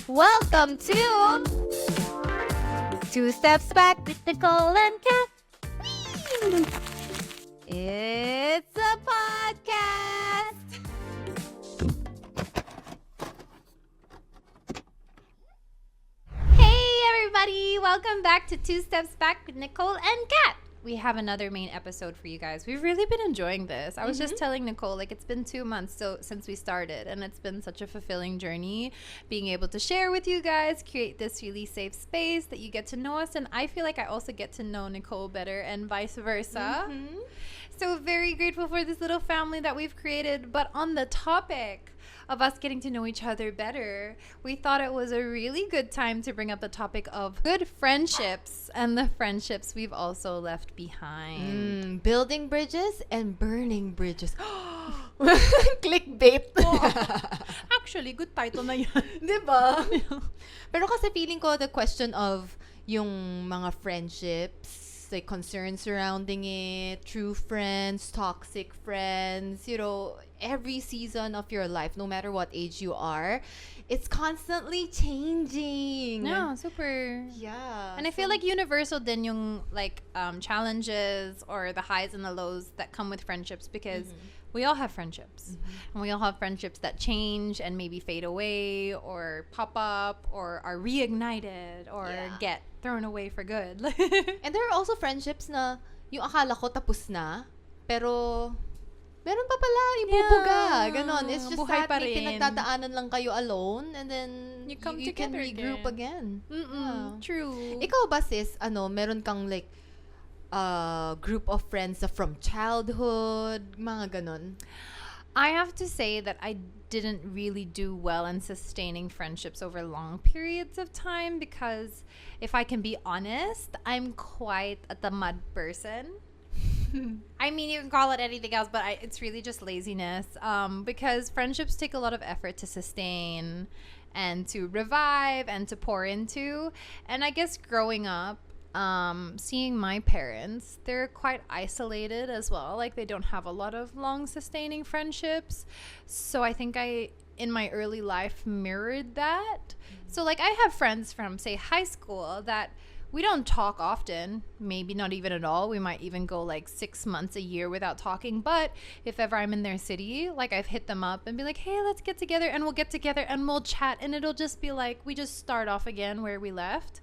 Welcome to Two Steps Back with Nicole and Kat. It's a podcast. Hey everybody, welcome back to Two Steps Back with Nicole and Kat. We have another main episode for you guys. We've really been enjoying this. I was just telling Nicole, like, it's been 2 months since we started, and it's been such a fulfilling journey being able to share with you guys, create this really safe space that you get to know us, and I feel like I also get to know Nicole better and vice versa. So very grateful for this little family that we've created. But on the topic of us getting to know each other better, we thought it was a really good time to bring up the topic of good friendships and the friendships we've also left behind. Building bridges and burning bridges. Clickbait. Actually, good title na yan. Diba? Pero kasi feeling ko the question of yung mga friendships, like concerns surrounding it, true friends, toxic friends, you know, every season of your life, no matter what age you are, it's constantly changing. No, super. Yeah. And I feel like universal din yung like challenges or the highs and the lows that come with friendships, because we all have friendships. And we all have friendships that change and maybe fade away or pop up or are reignited or get thrown away for good. And there are also friendships na yung akala ko tapos na, pero meron pa pala ibubuga. Ganon. It's just buhay that pa may rin. pinagdadaanan lang kayo alone, and then You come you can together regroup again. True. Ikaw ba, sis, meron kang like group of friends from childhood, mga ganon? I have to say that I didn't really do well in sustaining friendships over long periods of time, because if I can be honest, I'm quite a tamad person. I mean, you can call it anything else, but it's really just laziness, because friendships take a lot of effort to sustain and to revive and to pour into. And I guess growing up, seeing my parents, they're quite isolated as well. Like, they don't have a lot of long sustaining friendships. So I think in my early life, mirrored that. So like, I have friends from, say, high school that we don't talk often, maybe not even at all. We might even go like 6 months, a year without talking. But if ever I'm in their city, like, I've hit them up and be like, hey, let's get together, and we'll get together and we'll chat, and it'll just be like, we just start off again where we left.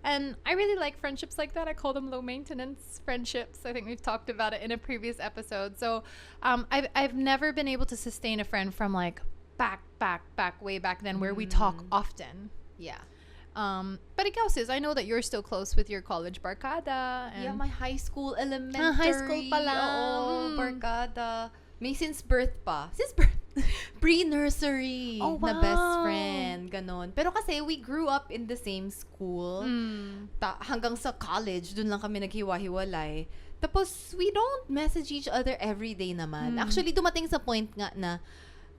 And I really like friendships like that. I call them low maintenance friendships. I think we've talked about it in a previous episode. So I've never been able to sustain a friend from like way back then, where we talk often. Yeah. But ikaw, sis, I know that you're still close with your college barkada. And Yeah, my high school, elementary. high school pa lang. Oo, barkada. May since birth pa. Since birth. Pre-nursery na best friend. Ganon. Pero kasi we grew up in the same school. Hanggang sa college, dun lang kami naghiwa-hiwalay. Tapos, we don't message each other every day naman. Actually, dumating sa point nga na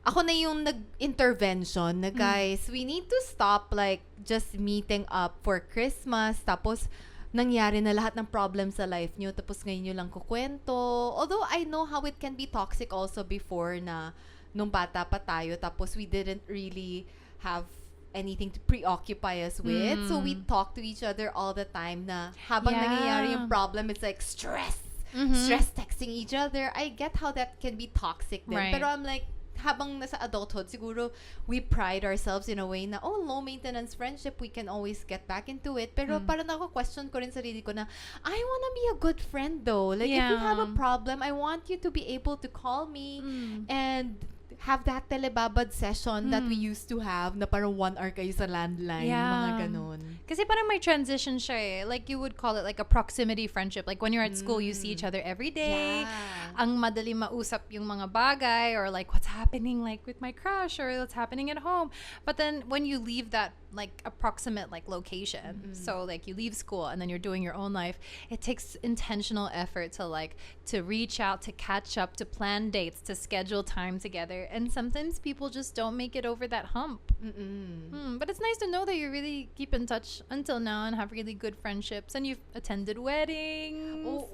ako na yung nag-intervention na, guys, we need to stop like just meeting up for Christmas. Tapos, nangyari na lahat ng problems sa life nyo. Tapos, ngayon nyo lang kukwento. Although, I know how it can be toxic also before na nung bata pa tayo. Tapos, we didn't really have anything to preoccupy us with. So, we talk to each other all the time na habang nangyayari yung problem, it's like stress. Stress texting each other. I get how that can be toxic din. Right. Pero I'm like, habang nasa adulthood, siguro we pride ourselves in a way na, low maintenance friendship, we can always get back into it. Pero parang ako-question ko rin sarili ko na, I wanna be a good friend though. Like, if you have a problem, I want you to be able to call me and have that telebabad session that we used to have na parang 1 hour kayo sa landline, mga ganon. Kasi parang may transition siya eh. Like, you would call it like a proximity friendship. Like, when you're at school, you see each other every day. Ang madali mausap yung mga bagay, or like, what's happening like with my crush, or what's happening at home. But then, when you leave that like approximate like location, so like you leave school and then you're doing your own life, it takes intentional effort to reach out, to catch up, to plan dates, to schedule time together. And sometimes people just don't make it over that hump. But it's nice to know that you really keep in touch much until now and have really good friendships, and you've attended weddings.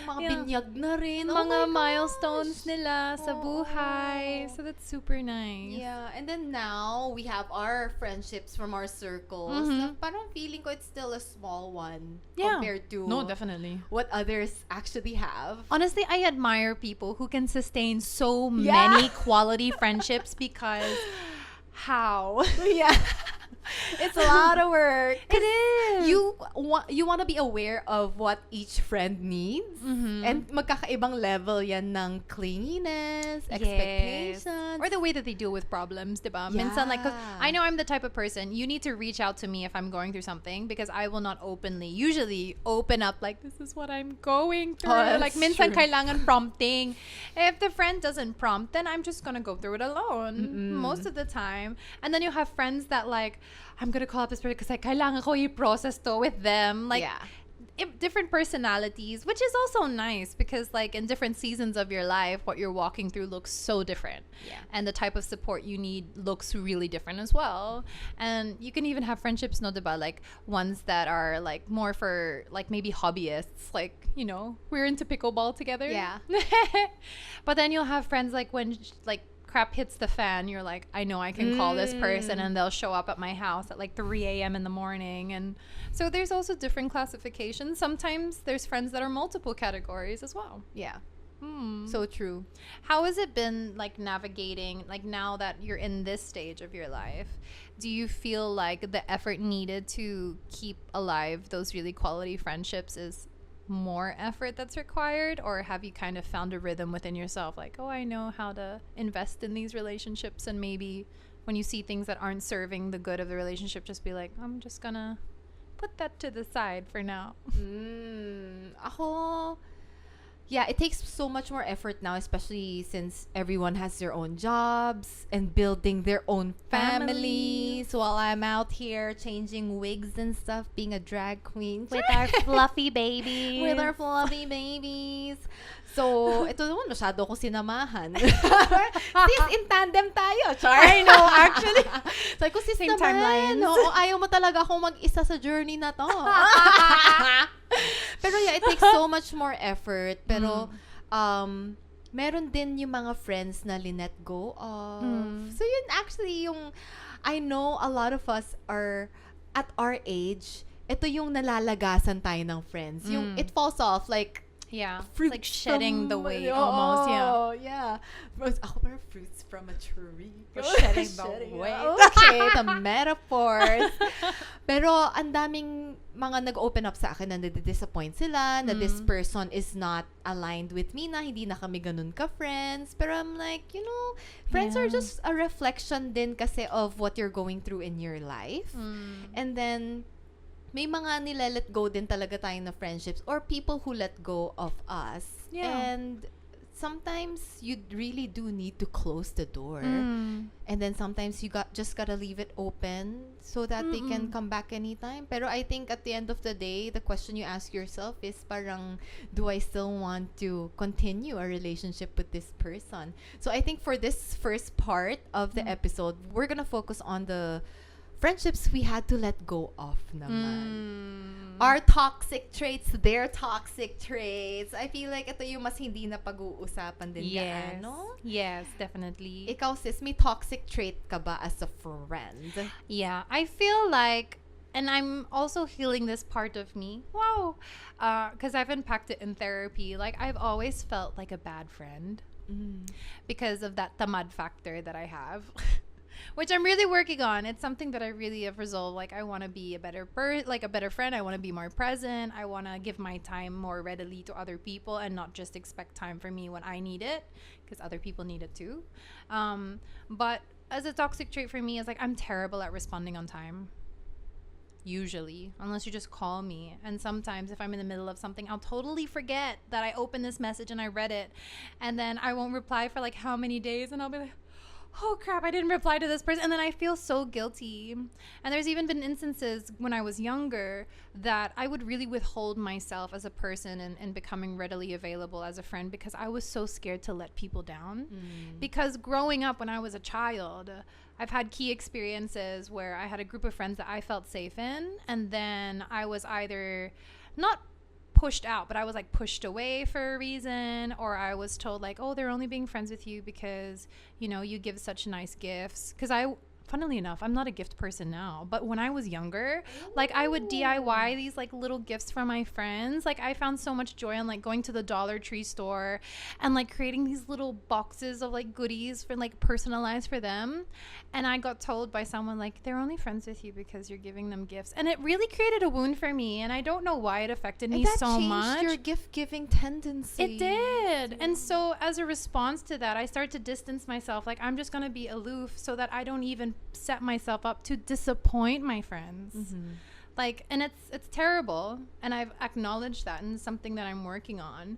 Mga binyag na rin. Mga milestones nila sa buhay. So that's super nice. Yeah, and then now we have our friendships from our circles. Parang feeling ko it's still a small one compared to definitely what others actually have. Honestly, I admire people who can sustain so many quality friendships because how? Yeah. It's a lot of work. It is. You want to be aware of what each friend needs. And magkakaibang level yan ng clinginess, expectations. Or the way that they deal with problems, diba? Yeah. Minsan, like, 'cause I know I'm the type of person, you need to reach out to me if I'm going through something because I will not usually open up like, this is what I'm going through. Like, minsan kailangan prompting. If the friend doesn't prompt, then I'm just gonna go through it alone most of the time. And then you have friends that like, I'm gonna call up this person because like, kailangan ko i-process to with them. Like, different personalities, which is also nice because like in different seasons of your life, what you're walking through looks so different. And the type of support you need looks really different as well. And you can even have friendships, no, diba? Like ones that are like more for like maybe hobbyists, like, you know, we're into pickleball together. Yeah. But then you'll have friends like when like crap hits the fan, you're like, I know I can call this person and they'll show up at my house at like 3 a.m. in the morning. And so there's also different classifications. Sometimes there's friends that are multiple categories as well. Yeah. So true. How has it been like navigating, like now that you're in this stage of your life? Do you feel like the effort needed to keep alive those really quality friendships is more effort that's required, or have you kind of found a rhythm within yourself like, oh, I know how to invest in these relationships, and maybe when you see things that aren't serving the good of the relationship, just be like, I'm just gonna put that to the side for now? Ako, yeah, it takes so much more effort now, especially since everyone has their own jobs and building their own families while I'm out here changing wigs and stuff, being a drag queen. With our fluffy babies. With our fluffy babies. So, ito naman, masyado ko sinamahan. Sis, in tandem tayo. Char. I know, actually. Sabi ko, sis Same naman. timelines. Oo, ayaw mo talaga akong mag-isa sa journey na to. Pero yeah, it takes so much more effort. Pero, meron din yung mga friends na linet go of. So, yun actually yung, I know a lot of us are, at our age, ito yung nalalagasan tayo ng friends. Yung, it falls off, like, it's like shedding the weight almost. Yeah. Ako parang fruits from a tree. Shedding the weight. Okay, the metaphors. Pero ang daming mga nag-open up sa akin na nadi-disappoint sila, na this person is not aligned with me, na hindi na kami ganun ka-friends. Pero I'm like, you know, friends are just a reflection din kasi of what you're going through in your life. And then, may mga nila-let go din talaga tayo na friendships or people who let go of us. And sometimes you really do need to close the door. And then sometimes you just gotta leave it open so that they can come back anytime. Pero I think at the end of the day, the question you ask yourself is parang, do I still want to continue a relationship with this person? So I think for this first part of the episode, we're gonna focus on the friendships we had to let go of naman. Our toxic traits, their toxic traits. I feel like ito yung mas hindi na pag-uusapan din gaano. Yes, definitely. Ikaw, sis, may toxic trait ka ba as a friend? Yeah, I feel like, and I'm also healing this part of me. Wow. Because I've unpacked it in therapy. Like, I've always felt like a bad friend because of that tamad factor that I have. Which I'm really working on. It's something that I really have resolved. Like, I want to be a better a better friend. I want to be more present. I want to give my time more readily to other people and not just expect time for me when I need it, because other people need it too. But as a toxic trait for me is like, I'm terrible at responding on time. Usually, unless you just call me. And sometimes if I'm in the middle of something, I'll totally forget that I opened this message and I read it. And then I won't reply for like how many days, and I'll be like, oh crap, I didn't reply to this person. And then I feel so guilty. And there's even been instances when I was younger that I would really withhold myself as a person and becoming readily available as a friend because I was so scared to let people down. Because growing up when I was a child, I've had key experiences where I had a group of friends that I felt safe in, and then I was either not pushed out, but I was like pushed away for a reason, or I was told like, oh, they're only being friends with you because, you know, you give such nice gifts. Because funnily enough, I'm not a gift person now, but when I was younger, like I would DIY these like little gifts for my friends. Like I found so much joy in like going to the Dollar Tree store and like creating these little boxes of like goodies for like personalized for them. And I got told by someone like, they're only friends with you because you're giving them gifts. And it really created a wound for me. And I don't know why it affected me so much. Your gift giving tendency. It did. And so as a response to that, I started to distance myself. Like I'm just going to be aloof so that I don't even set myself up to disappoint my friends. Like, and it's terrible, and I've acknowledged that, and it's something that I'm working on,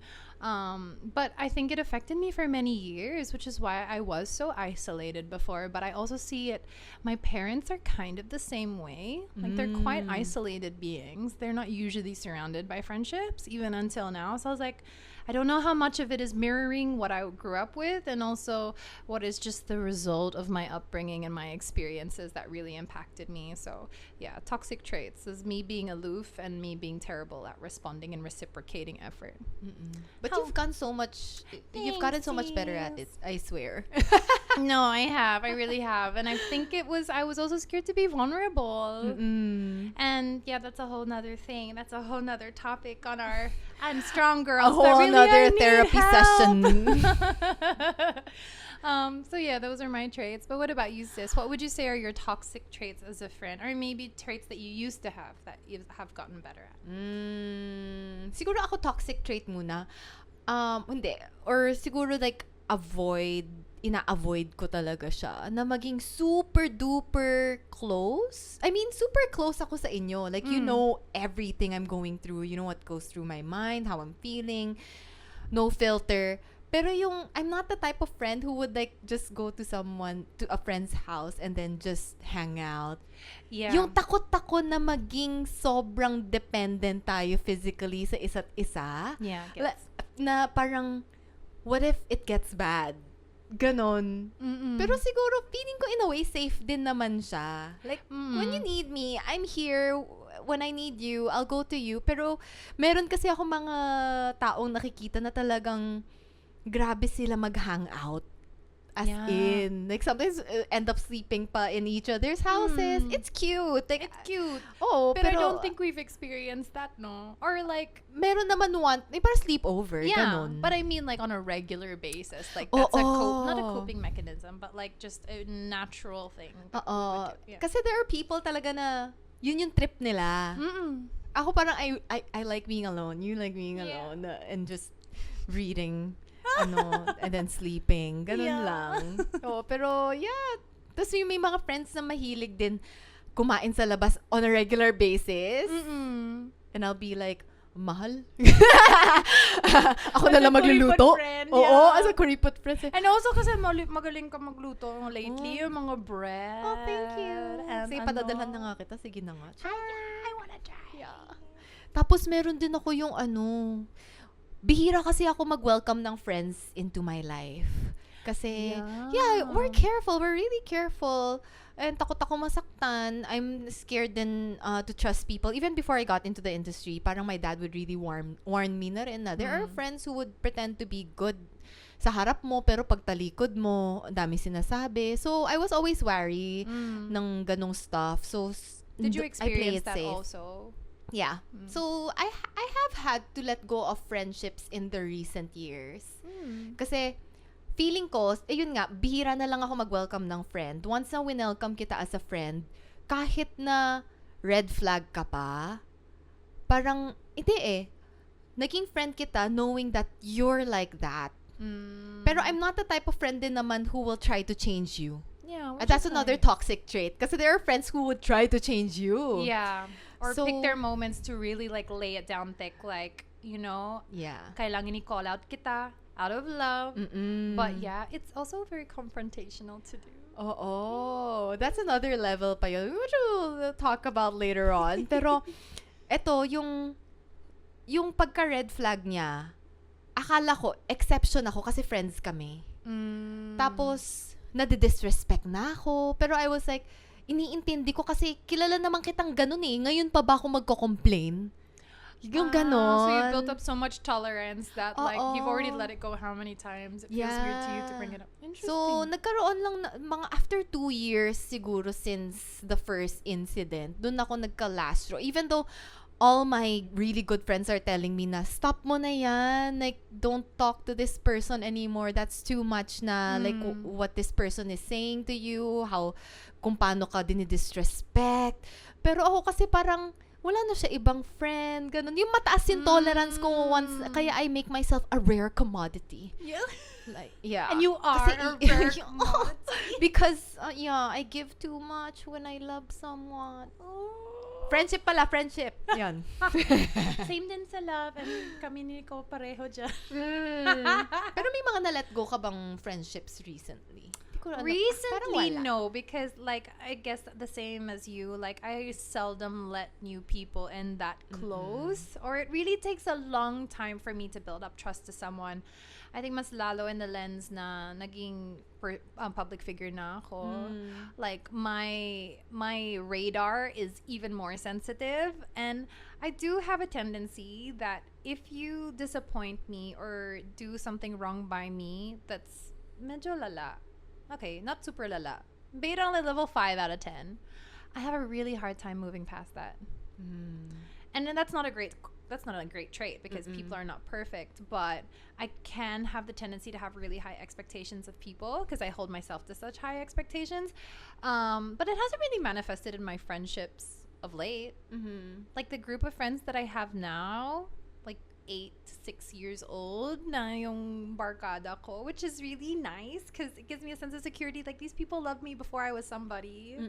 but I think it affected me for many years, which is why I was so isolated before. But I also see it, my parents are kind of the same way. Like they're quite isolated beings. They're not usually surrounded by friendships even until now. So I was like, I don't know how much of it is mirroring what I grew up with and also what is just the result of my upbringing and my experiences that really impacted me. So yeah, toxic traits is me being aloof and me being terrible at responding and reciprocating effort. But you've gotten so much, you've gotten so much better at it, I swear. No, I have. I really have. And I think I was also scared to be vulnerable. And yeah, that's a whole nother thing. That's a whole nother topic on our I'm Strong Girls. A whole nother therapy session. So yeah, those are my traits. But what about you, sis? What would you say are your toxic traits as a friend? Or maybe traits that you used to have that you have gotten better at? Siguro ako toxic trait muna. Hindi. Or siguro like ina-avoid ko talaga siya na maging super duper close. I mean, super close ako sa inyo. Like, you know everything I'm going through. You know what goes through my mind, how I'm feeling. No filter. Pero I'm not the type of friend who would like just go to a friend's house and then just hang out. Yeah. Yung takot-takot na maging sobrang dependent tayo physically sa isa't isa. Yeah. Na parang, what if it gets bad? Ganon. Pero siguro, feeling ko in a way, safe din naman siya. Like, when you need me, I'm here. When I need you, I'll go to you. Pero, meron kasi ako mga taong nakikita na talagang grabe sila mag-hangout. As in, like sometimes end up sleeping pa in each other's houses. It's cute. Like, it's cute. Oh, but I don't think we've experienced that, no? Or like, meron naman parang sleepover. Yeah, ganon. but I mean like on a regular basis. Like that's not a coping mechanism, but like just a natural thing. Yeah. Kasi there are people talaga na yun yung trip nila. Ako parang I like being alone. You like being alone and just reading. And then sleeping. Ganun lang. Pero yeah. Tapos may mga friends na mahilig din kumain sa labas on a regular basis. And I'll be like, mahal. Ako na lang magluluto. Oo, as a kuripot friend. And also kasi magaling ka magluto lately, yung mga bread. Oh, thank you. Sige, padadalhan na nga kita. Sige na nga. I wanna try. Yeah. Tapos meron din ako yung bihira kasi ako mag-welcome ng friends into my life. Kasi, we're careful. We're really careful. And takot ako masaktan. I'm scared din to trust people. Even before I got into the industry, parang my dad would really warn me na rin na there are friends who would pretend to be good sa harap mo, pero pag talikod mo, ang dami sinasabi. So, I was always wary ng ganong stuff. So, did you experience that safe. also? Yeah. So, I have had to let go of friendships in the recent years. Kasi, feeling ko, yun nga, bihira na lang ako mag-welcome ng friend. Once na winelcome kita as a friend, kahit na red flag ka pa, parang, hindi naging friend kita knowing that you're like that. Pero I'm not the type of friend din naman who will try to change you. Yeah. That's another toxic trait. Kasi there are friends who would try to change you. Yeah. Or pick their moments to really like lay it down thick. Like, you know, kailangan i-call out kita. out of love. Mm-mm. But yeah, it's also very confrontational to do. Oh, that's another level pa yun, which we'll talk about later on. Pero, eto, yung pagka-red flag niya, akala ko, exception ako kasi friends kami. Tapos, nadi-disrespect na ako. Pero I was like, iniintindi ko kasi kilala naman kitang ganun eh. Ngayon pa ba ako magko-complain? Yung ganon. So you've built up so much tolerance that like you've already let it go how many times? It feels weird to you to bring it up. Interesting. So, nagkaroon lang mga after 2 years siguro since the first incident, dun ako nagka-lastro. Even though all my really good friends are telling me na, stop mo na yan. Like, don't talk to this person anymore. That's too much na. Like, what this person is saying to you. Kung paano ka dinidisrespect. Pero ako kasi parang, wala na siya ibang friend. Ganun. Yung mataas yung tolerance ko once. Kaya I make myself a rare commodity. Yeah. Like, yeah. And you are kasi, a rare commodity. Because, yeah, I give too much when I love someone. Friendship pala, friendship. Yan. Same din sa love. And kami ni Nicole pareho dyan. Pero may mga na-let go ka bang friendships recently? Recently, no. Because, like, I guess the same as you. Like, I seldom let new people in that close. Or it really takes a long time for me to build up trust to someone. I think mas lalo in the lens na naging public figure na ako. Like, my radar is even more sensitive. And I do have a tendency that if you disappoint me or do something wrong by me, that's medyo lala. Okay, not super lala. Beta on a level 5 out of 10. I have a really hard time moving past that. And then that's not a great trait because people are not perfect, but I can have the tendency to have really high expectations of people because I hold myself to such high expectations. But it hasn't really manifested in my friendships of late. Like the group of friends that I have now, like 8 to 6 years old na yung barkada ko, which is really nice because it gives me a sense of security. Like, these people loved me before I was somebody.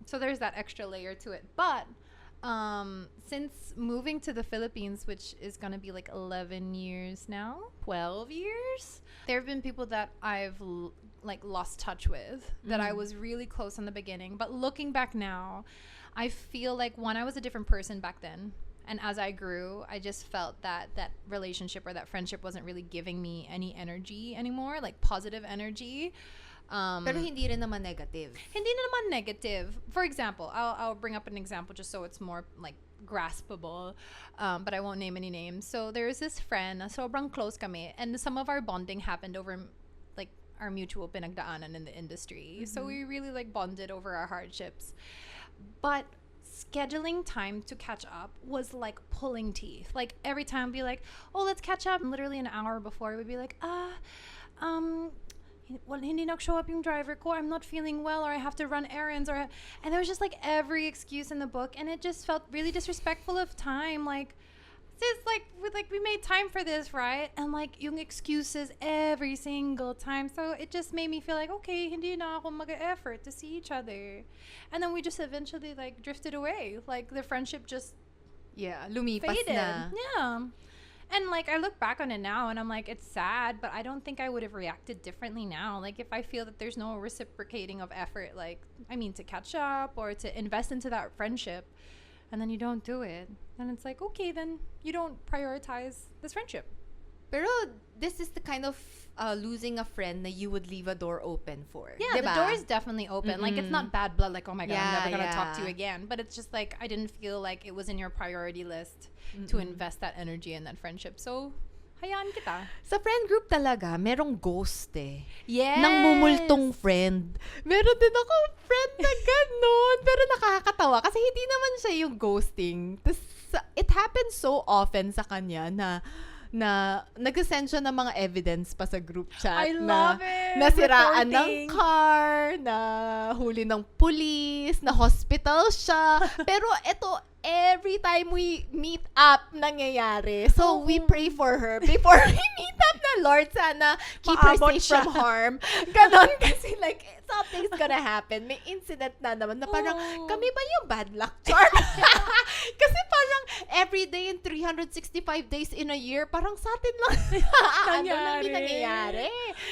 So there's that extra layer to it. But since moving to the Philippines, which is gonna be like 11 years now, 12 years, there have been people that I've like lost touch with that I was really close in the beginning. But looking back now, I feel like one, I was a different person back then. And as I grew, I just felt that that relationship or that friendship wasn't really giving me any energy anymore, like positive energy. Pero hindi rin naman negative. Hindi naman negative. For example, I'll bring up an example just so it's more like graspable. But I won't name any names. So there's this friend, sobrang close kami, and some of our bonding happened over like our mutual pinagdaanan in the industry. So we really like bonded over our hardships. But scheduling time to catch up was like pulling teeth. Like every time we'd be like, oh, let's catch up. And literally an hour before we'd be like, well, hindi nag-show up yung driver ko, I'm not feeling well, or I have to run errands, and there was just like every excuse in the book, and it just felt really disrespectful of time. Like, sis, we made time for this, right? And like yung excuses every single time, so it just made me feel like, okay, hindi na ako mag-effort to see each other, and then we just eventually like drifted away. Like the friendship just lumipas faded. na. Yeah. And, like, I look back on it now, and I'm like, it's sad, but I don't think I would have reacted differently now. Like, if I feel that there's no reciprocating of effort, like, I mean, to catch up or to invest into that friendship, and then you don't do it, then it's like, okay, then you don't prioritize this friendship. Pero this is the kind of losing a friend that you would leave a door open for. Yeah, diba? the door is definitely open. Like, it's not bad blood, like, oh my God, I'm never going to talk to you again. But it's just like, I didn't feel like it was in your priority list to invest that energy in that friendship. So, hayaan kita. Sa friend group talaga, merong ghost eh. Yes! Nang mumultong friend. Meron din ako friend na gano'n. Pero nakakatawa kasi hindi naman siya yung ghosting. It happens so often sa kanya na nag-send siya ng mga evidence pa sa group chat. I love it! Nasiraan Reporting. ng car, na huli ng police, na hospital siya. Pero ito, every time we meet up, nangyayari. So, we pray for her before we meet up na Lord, sana keep her Maabot safe from harm. Ganon, kasi like, something's gonna happen. May incident na naman na parang, kami ba yung bad luck charm? Kasi parang, every day in 365 days in a year, parang sa atin lang, nangyayari.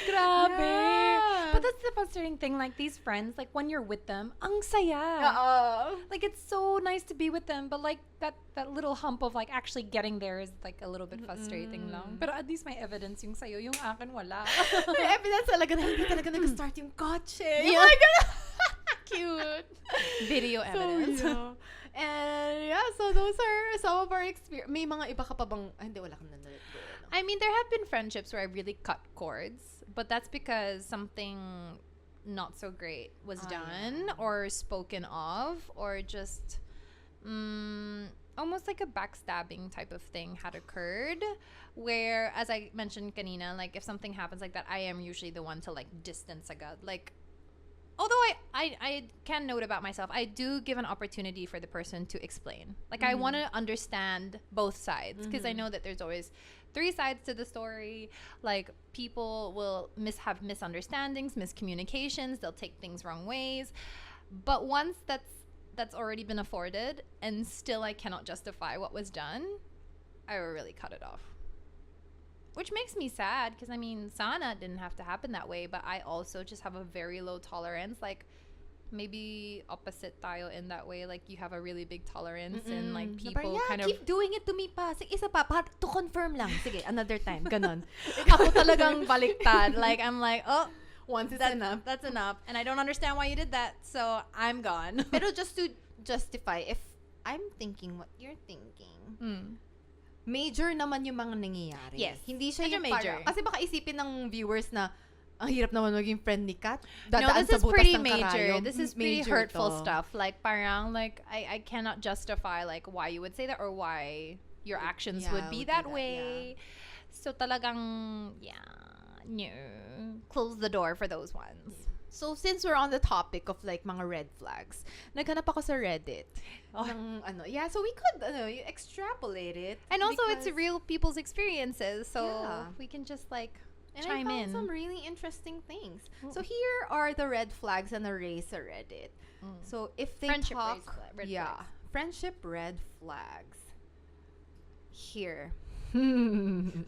Grabe. Yeah. But that's the frustrating thing, like, these friends, like, when you're with them, ang saya. Like, it's so nice to be with them, but, like, that little hump of, like, actually getting there is, like, a little bit frustrating lang. Pero at least may evidence yung sa'yo, yung akin wala. May evidence talaga na hindi talaga nag-start yung kotse. Yeah. Oh my God! Cute. Video evidence. So, yeah. And, yeah, so those are some of our experience. May mga iba ka pa bang, hindi, wala kang nanalit doon. I mean, there have been friendships where I really cut cords, but that's because something not so great was done or spoken of, or just almost like a backstabbing type of thing had occurred, where, as I mentioned kanina, like, if something happens like that, I am usually the one to, like, distance agad. Like, although I can note about myself, I do give an opportunity for the person to explain. Like, I want to understand both sides, because I know that there's always 3 sides to the story. Like, people will have misunderstandings, miscommunications, they'll take things wrong ways. But once that's already been afforded and still I cannot justify what was done, I will really cut it off. Which makes me sad, because I mean, sana didn't have to happen that way, but I also just have a very low tolerance. Like, maybe opposite tayo in that way. Like, you have a really big tolerance and, like, people kind of keep doing it to me pa. Sige, isa pa, to confirm lang. Sige, another time. Ganon. Ako talagang baliktad. Like, I'm like, oh, once is enough. That's enough. And I don't understand why you did that, so I'm gone. Pero just to justify, if I'm thinking what you're thinking, major naman yung mga nangyayari. Yes. Hindi siya yung major. Parang, kasi baka isipin ng viewers na, ang hirap naman maging friend ni Kat. No, this is pretty major. This is pretty hurtful stuff. Like, parang, like, I cannot justify, like, why you would say that or why your actions would be that way. Yeah. So, talagang, no. Close the door for those ones. Yeah. So, since we're on the topic of, like, mga red flags, naghanap ako sa Reddit. So we could, you extrapolate it. And also, it's real people's experiences. So, we can just, like, and chime I found in. some really interesting things. So here are the red flags and the race Reddit. So if they friendship talk, red flags. Friendship red flags. Here, you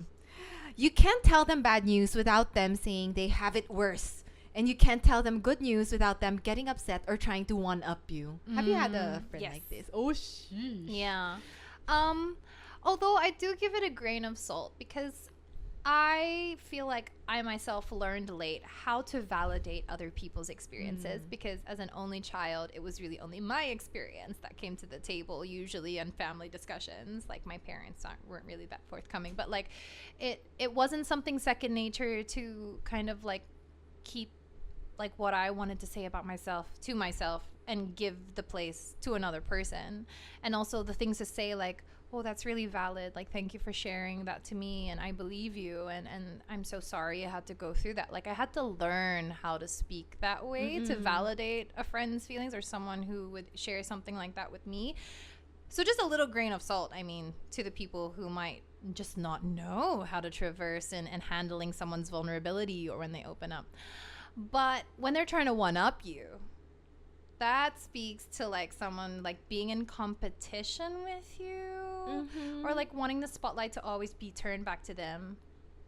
can't tell them bad news without them saying they have it worse, and you can't tell them good news without them getting upset or trying to one up you. Have you had a friend like this? Oh, sheesh. Yeah. Although I do give it a grain of salt, because I feel like I myself learned late how to validate other people's experiences, because as an only child, it was really only my experience that came to the table, usually in family discussions. Like, my parents weren't really that forthcoming, but, like, it wasn't something second nature to kind of, like, keep, like, what I wanted to say about myself to myself and give the place to another person. And also the things to say, like, oh, that's really valid. Like, thank you for sharing that to me, and I believe you, and I'm so sorry I had to go through that. Like, I had to learn how to speak that way to validate a friend's feelings or someone who would share something like that with me. So just a little grain of salt, I mean, to the people who might just not know how to traverse and handling someone's vulnerability or when they open up. But when they're trying to one-up you, that speaks to, like, someone, like, being in competition with you, or, like, wanting the spotlight to always be turned back to them.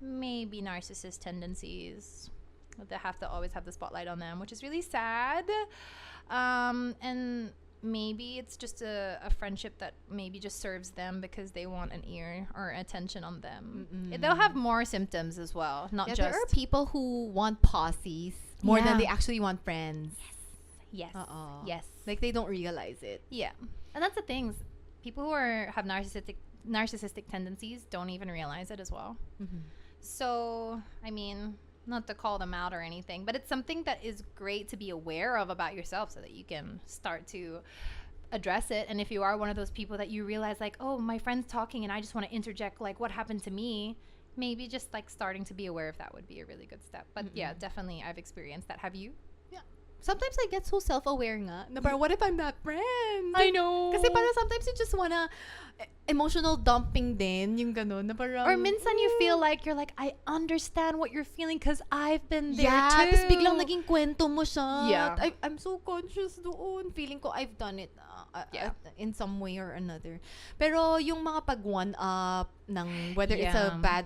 Maybe narcissist tendencies. They have to always have the spotlight on them, which is really sad. And maybe it's just a friendship that maybe just serves them because they want an ear or attention on them. They'll have more symptoms as well, not just... There are people who want posses more than they actually want friends. Yes. Yes. Like, they don't realize it. Yeah. And that's the thing. People who have narcissistic tendencies don't even realize it as well. So, I mean, not to call them out or anything, but it's something that is great to be aware of about yourself so that you can start to address it. And if you are one of those people that you realize, like, oh, my friend's talking and I just want to interject, like, what happened to me? Maybe just, like, starting to be aware of that would be a really good step. But yeah, definitely I've experienced that. Have you? sometimes I get so self-aware nga. Na parang, what if I'm that friend? I know. Kasi parang sometimes you just wanna emotional dumping din, yung ganun. Na parang, or minsan you feel like you're like, I understand what you're feeling because I've been there yeah, too. tapos biglang naging kwento mo siya. Yeah. I'm so conscious doon. Feeling ko I've done it in some way or another. Pero yung mga pag one up ng whether it's a bad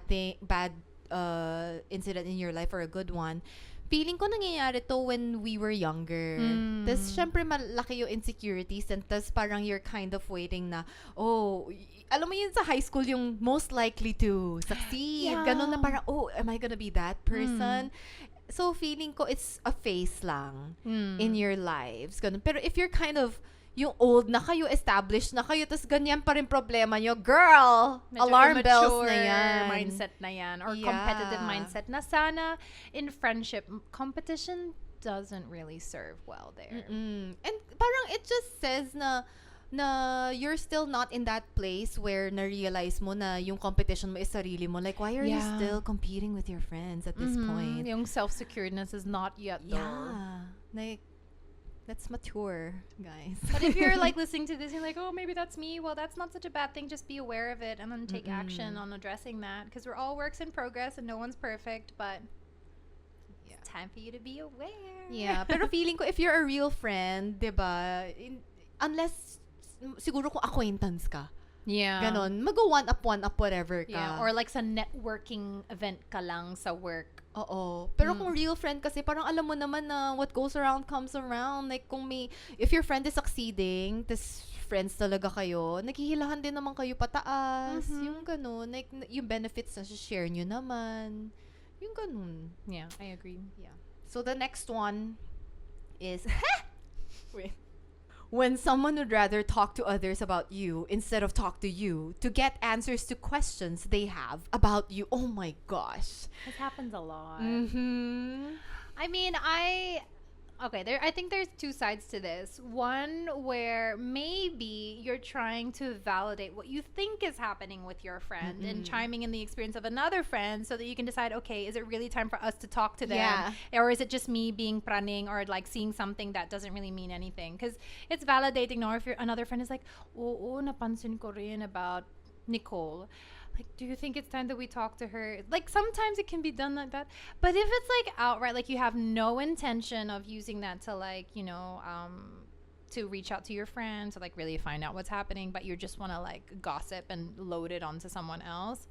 incident in your life or a good one, feeling ko nangyayari to when we were younger. Tapos, syempre, malaki yung insecurities and tapos parang you're kind of waiting na, alam mo yun sa high school yung most likely to succeed. Yeah. Ganon na parang, am I gonna be that person? So, feeling ko it's a phase lang in your lives. Ganon. Pero if you're kind of yung old na kayo, established na kayo, tas ganyan pa rin problema nyo, girl, medyo alarm bells na yan. Mindset na yan. Or competitive mindset na sana in friendship, competition doesn't really serve well there. And parang it just says na you're still not in that place where na-realize mo na yung competition mo is sarili mo. Like, why are you still competing with your friends at this point? Yung self-securedness is not yet there. Yeah. Like, let's mature, guys. But if you're like listening to this, you're like, oh, maybe that's me. Well, that's not such a bad thing. Just be aware of it and then take action on addressing that. Because we're all works in progress and no one's perfect. But it's time for you to be aware. Yeah. Pero feeling ko, if you're a real friend, diba, unless siguro kung acquaintance ka. Yeah. Ganon. Mag-one up, whatever ka. Yeah. Or like sa networking event ka lang sa work. Oo. Pero kung real friend kasi, parang alam mo naman na what goes around comes around. Like, if your friend is succeeding, tas friends talaga kayo, naghihilahan din naman kayo pataas. Yung ganun. Like, yung benefits na share nyo naman. Yung ganun. Yeah, I agree. Yeah. So, the next one is, wait. When someone would rather talk to others about you instead of talk to you to get answers to questions they have about you. Oh my gosh. This happens a lot. I mean, I think there's two sides to this. One where maybe you're trying to validate what you think is happening with your friend and chiming in the experience of another friend so that you can decide, okay, is it really time for us to talk to them? Yeah. Or is it just me being praning or like seeing something that doesn't really mean anything? Because it's validating, no? If another friend is like, napansin ko rin about Nicole. Like, do you think it's time that we talk to her? Like, sometimes it can be done like that. But if it's, like, outright, like, you have no intention of using that to, like, you know, to reach out to your friends, to, like, really find out what's happening, but you just want to, like, gossip and load it onto someone else,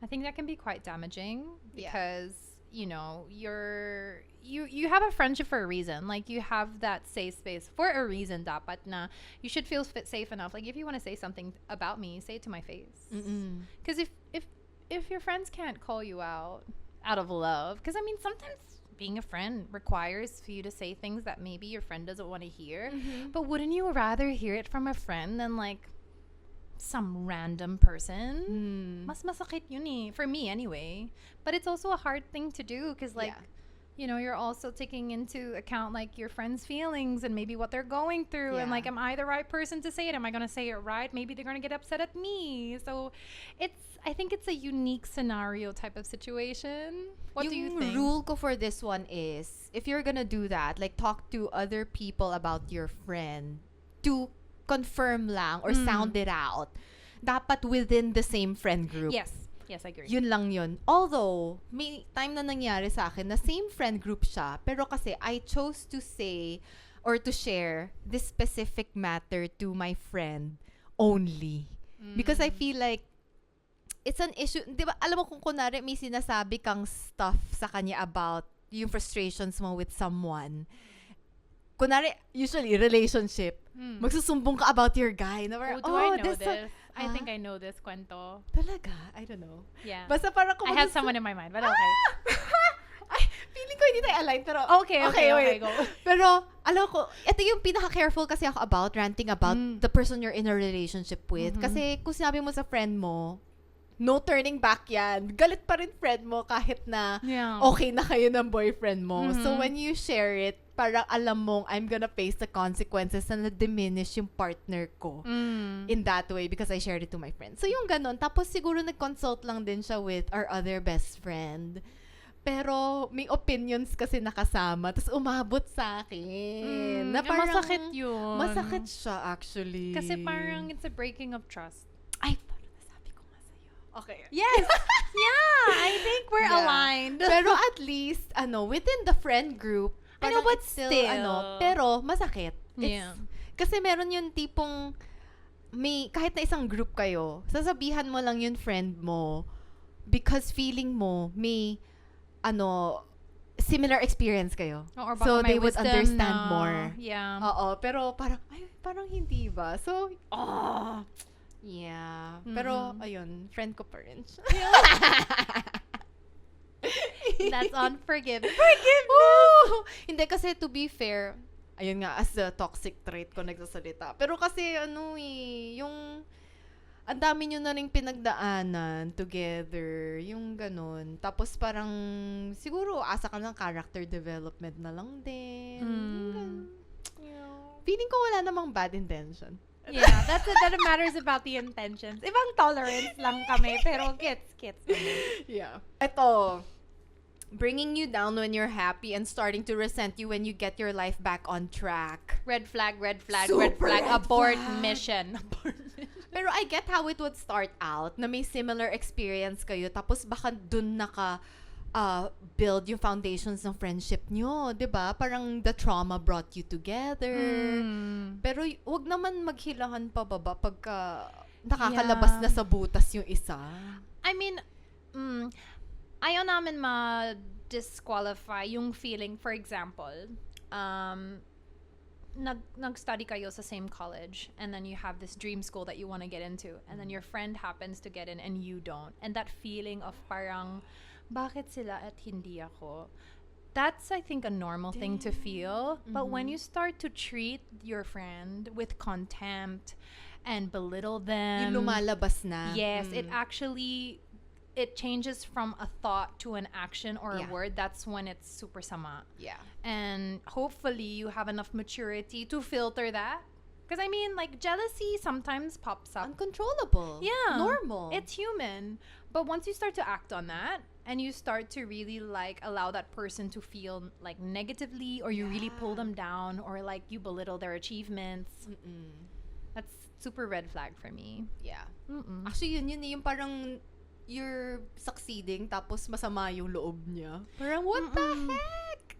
I think that can be quite damaging because, you know, you have a friendship for a reason. Like, you have that safe space for a reason, dapat na you should feel safe enough. Like, if you want to say something about me, say it to my face. Because if your friends can't call you out of love, because I mean, sometimes being a friend requires for you to say things that maybe your friend doesn't want to hear. But wouldn't you rather hear it from a friend than like some random person? Mas masakit yun eh, for me anyway. But it's also a hard thing to do because like, you know, you're also taking into account like your friends' feelings and maybe what they're going through and like, am I the right person to say it? Am I going to say it right? Maybe they're going to get upset at me. So I think it's a unique scenario type of situation. What do you think? Yung rule ko for this one is, if you're gonna do that, like talk to other people about your friend to confirm lang or sound it out, dapat within the same friend group. Yes, I agree. Yun lang yun. Although, may time na nangyari sa akin na same friend group siya, pero kasi I chose to say or to share this specific matter to my friend only. Because I feel like it's an issue. Di ba, alam mo kung kunwari may sinasabi kang stuff sa kanya about yung frustrations mo with someone. Kunwari, usually, relationship. Magsusumbong ka about your guy. Na parang, do I know this? I think I know this kwento. Talaga? I don't know. Yeah. Basta parang I have someone in my mind, but okay. Ay, feeling ko hindi tayo align, pero okay, go. Pero, alam ko, ito yung pinaka-careful kasi ako about ranting about the person you're in a relationship with. Kasi kung sinabi mo sa friend mo, no turning back yan. Galit pa rin friend mo kahit na okay na kayo ng boyfriend mo. So, when you share it, parang alam mong I'm gonna face the consequences na na-diminish yung partner ko in that way because I shared it to my friend. So, yung ganon. Tapos, siguro nag-consult lang din siya with our other best friend. pero may opinions kasi nakasama, tapos umabot sa akin. Na parang, masakit yun. Masakit siya, actually. Kasi parang it's a breaking of trust. Ay, parang nasabi ko nga sa'yo. Okay. Yes! Yeah! I think we're aligned. Pero at least, within the friend group, I know, but it's still, still. pero masakit. Yeah. Kasi meron yung tipong, kahit na isang group kayo, sasabihan mo lang yung friend mo because feeling mo may, similar experience kayo. Or so, they would wisdom understand na. more. Yeah. Oo, pero parang hindi ba? So, yeah. Pero, ayun, friend ko pa rin siya. That's unforgiving. Hindi kasi, to be fair, ayun nga, as the toxic trait ko nagsasalita. Pero kasi, yung ang dami nyo na rin pinagdaanan together, yung ganun. Tapos parang, siguro, asa ka ng character development na lang din. Feeling ko wala namang bad intention. Yeah, that matters about the intentions. Ibang tolerance lang kami, pero gets. Yeah. Ito, bringing you down when you're happy and starting to resent you when you get your life back on track. Red flag, Super red flag. red Abort flag. mission. Pero I get how it would start out na may similar experience kayo tapos baka dun build yung foundations ng friendship nyo, 'di ba? Parang the trauma brought you together. Pero wag naman maghilangan pa baba pagka nakakalabas na sa butas yung isa. I mean, ayaw namin ma-disqualify yung feeling. For example, nag-study kayo sa same college and then you have this dream school that you want to get into and then your friend happens to get in and you don't. And that feeling of parang, bakit sila at hindi ako? That's, I think, a normal thing to feel. But when you start to treat your friend with contempt and belittle them... Yung lumalabas na. Yes, it changes from a thought to an action or a word. That's when it's super sama. Yeah. And hopefully you have enough maturity to filter that. Because I mean, like, jealousy sometimes pops up. Uncontrollable. Yeah. Normal. It's human. But once you start to act on that and you start to really, like, allow that person to feel, like, negatively or you really pull them down or, like, you belittle their achievements, that's super red flag for me. Yeah. Actually, yun yung parang you're succeeding tapos masama yung loob niya. Parang, what the heck?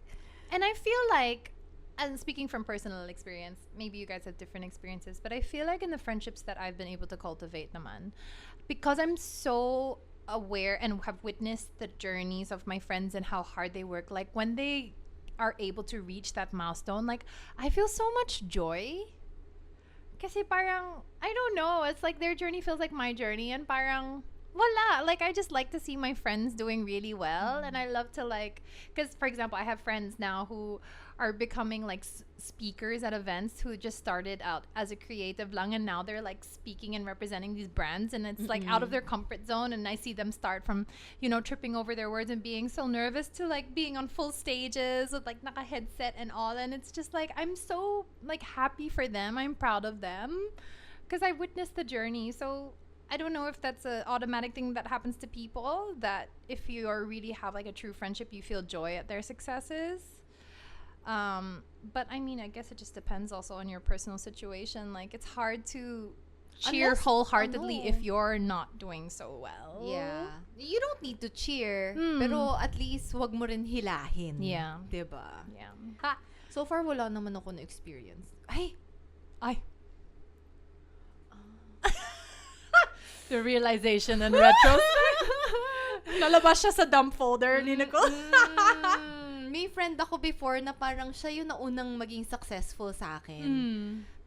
And I feel like, and speaking from personal experience, maybe you guys have different experiences, but I feel like in the friendships that I've been able to cultivate naman, because I'm so aware and have witnessed the journeys of my friends and how hard they work, like when they are able to reach that milestone, like I feel so much joy. Kasi parang, I don't know, it's like their journey feels like my journey and parang, wala. Like, I just like to see my friends doing really well. And I love to, like, because, for example, I have friends now who are becoming, like, speakers at events who just started out as a creative lang. And now they're, like, speaking and representing these brands. And it's, like, out of their comfort zone. And I see them start from, tripping over their words and being so nervous to, like, being on full stages with, like, naka-headset and all. And it's just, like, I'm so, like, happy for them. I'm proud of them. Because I witnessed the journey. So I don't know if that's an automatic thing that happens to people, that if you really have like a true friendship, you feel joy at their successes. But I mean, I guess it just depends also on your personal situation. Like, it's hard to cheer wholeheartedly if you're not doing so well. Yeah. You don't need to cheer, pero at least wag mo rin hilahin. Yeah. Diba? Yeah. Ha! So far, wala naman ako na experience. Ay! The realization and retrospect. Nalabas siya sa dump folder ni Nicole. May friend ako before na parang siya yung naunang maging successful sa akin.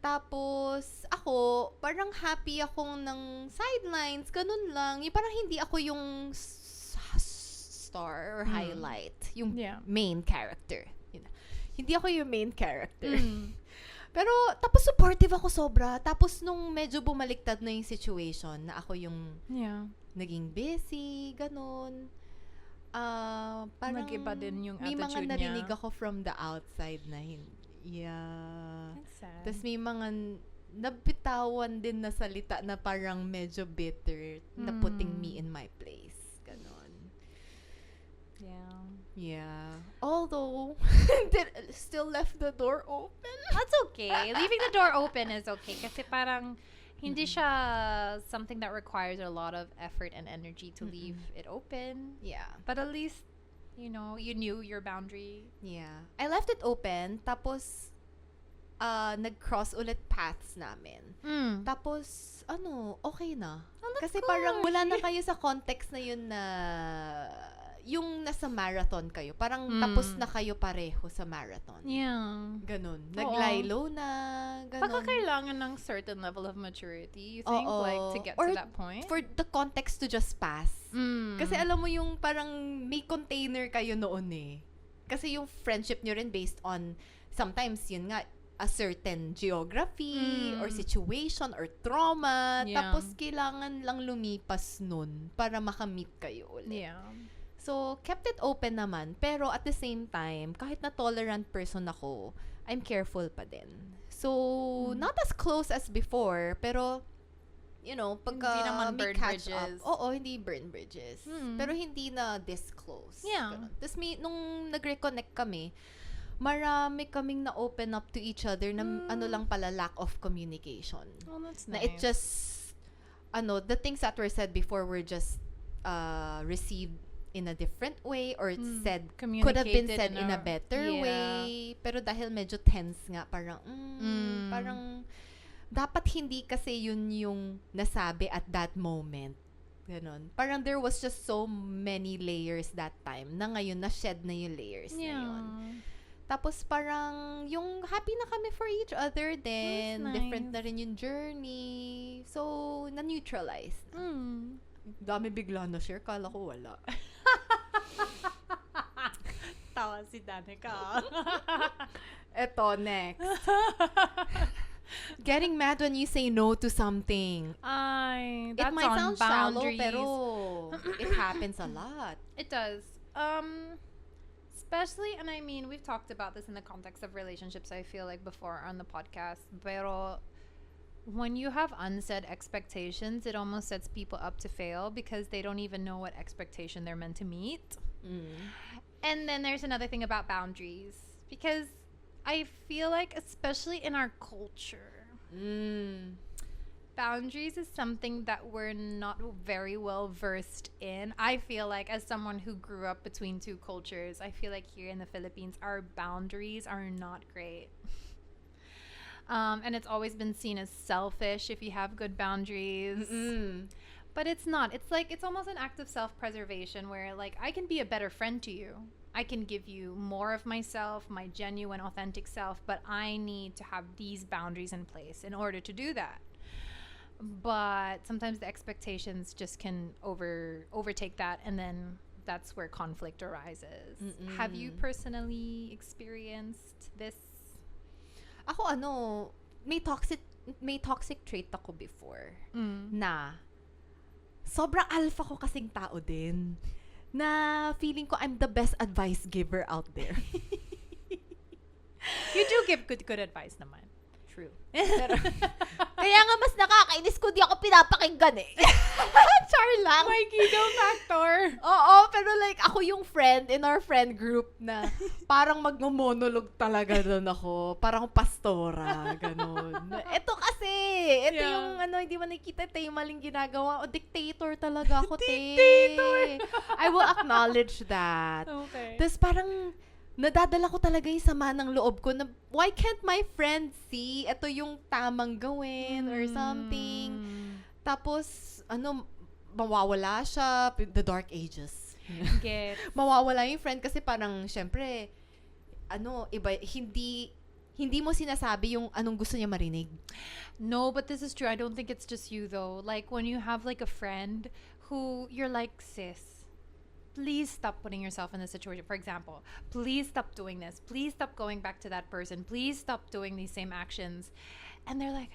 Tapos, ako, parang happy akong ng sidelines, ganun lang. Yung parang hindi ako yung star or highlight. Yung main character. Hindi ako yung main character. Pero, tapos supportive ako sobra. Tapos, nung medyo bumaliktad na yung situation, na ako yung naging busy, ganun. Parang, nag-iba din yung may attitude mga narinig niya. ako from the outside na That's sad. Tapos may mga nabitawan din na salita na parang medyo bitter na putting me in my place. Ganon. Yeah. Yeah. Although, still left the door open. That's okay. Leaving the door open is okay kasi parang hindi siya something that requires a lot of effort and energy to leave it open. Yeah. But at least, you knew your boundary. Yeah. I left it open, tapos, nag-cross ulit paths namin. Tapos, okay na. Kasi parang wala na kayo sa context na yun na yung nasa marathon kayo. Parang tapos na kayo pareho sa marathon. Yeah. Ganon. Nag-lie-low na. Ganon. Baka kailangan ng certain level of maturity, you think, like, to get or to that point? for the context to just pass. Kasi alam mo yung parang may container kayo noon eh. Kasi yung friendship nyo rin based on, sometimes yun nga, a certain geography or situation or trauma. Yeah. Tapos kailangan lang lumipas nun para makamit kayo ulit. Yeah. So, kept it open naman. Pero at the same time, kahit na tolerant person ako, I'm careful pa din. So, not as close as before, pero, pagka Hindi naman may burn catch bridges. up. Oo, hindi burn bridges. Pero hindi na this close. Yeah. Tapos nung nag-reconnect kami, marami kaming na-open up to each other na lang pala, lack of communication. Oh, that's Na nice. it just, the things that were said before were just received in a different way or said, could have been said in a better way. Pero dahil medyo tense nga, parang, parang, dapat hindi kasi yun yung nasabi at that moment. Ganon. Parang there was just so many layers that time na ngayon na-shed na yung layers na yun. Tapos parang yung happy na kami for each other then Nice. different na rin yung journey. So, na-neutralize na. Dami bigla na share, kala ko wala. Tawa si Danica. Eto, next. Getting mad when you say no to something. Ay, It that's might on sound shallow, boundaries. pero it happens a lot. It does. Especially, and I mean, we've talked about this in the context of relationships, I feel like, before on the podcast. Pero when you have unsaid expectations, it almost sets people up to fail because they don't even know what expectation they're meant to meet. And then there's another thing about boundaries. Because I feel like, especially in our culture, boundaries is something that we're not very well versed in. I feel like, as someone who grew up between two cultures, I feel like here in the Philippines, our boundaries are not great. And it's always been seen as selfish if you have good boundaries. But it's not. It's like, it's almost an act of self-preservation where, like, I can be a better friend to you. I can give you more of myself, my genuine, authentic self, but I need to have these boundaries in place in order to do that. But sometimes the expectations just can overtake that, and then that's where conflict arises. Have you personally experienced this? Ako may toxic trait ako before na sobrang alpha ko kasing tao din na feeling ko I'm the best advice giver out there. You do give good advice naman. True. Pero, kaya nga mas nakakainis ko, di ako pinapakinggan eh. Char lang. My Guido factor. Oo, pero like, ako yung friend in our friend group na parang magmo-monologue talaga doon ako. Parang pastora, ganun. Ito kasi, yung hindi mo nakikita, yung maling ginagawa. O, dictator talaga ako, Dictator! I will acknowledge that. Okay. Tapos parang, nadadala ko talaga yung sama ng loob ko na, why can't my friend see ito yung tamang gawin or something? Tapos, mawawala siya, the dark ages. Get. Mawawala yung friend kasi parang, syempre, iba, hindi mo sinasabi yung anong gusto niya marinig. No, but this is true. I don't think it's just you though. Like when you have like a friend who you're like, sis, please stop putting yourself in this situation. For example, please stop doing this. Please stop going back to that person. Please stop doing these same actions. And they're like,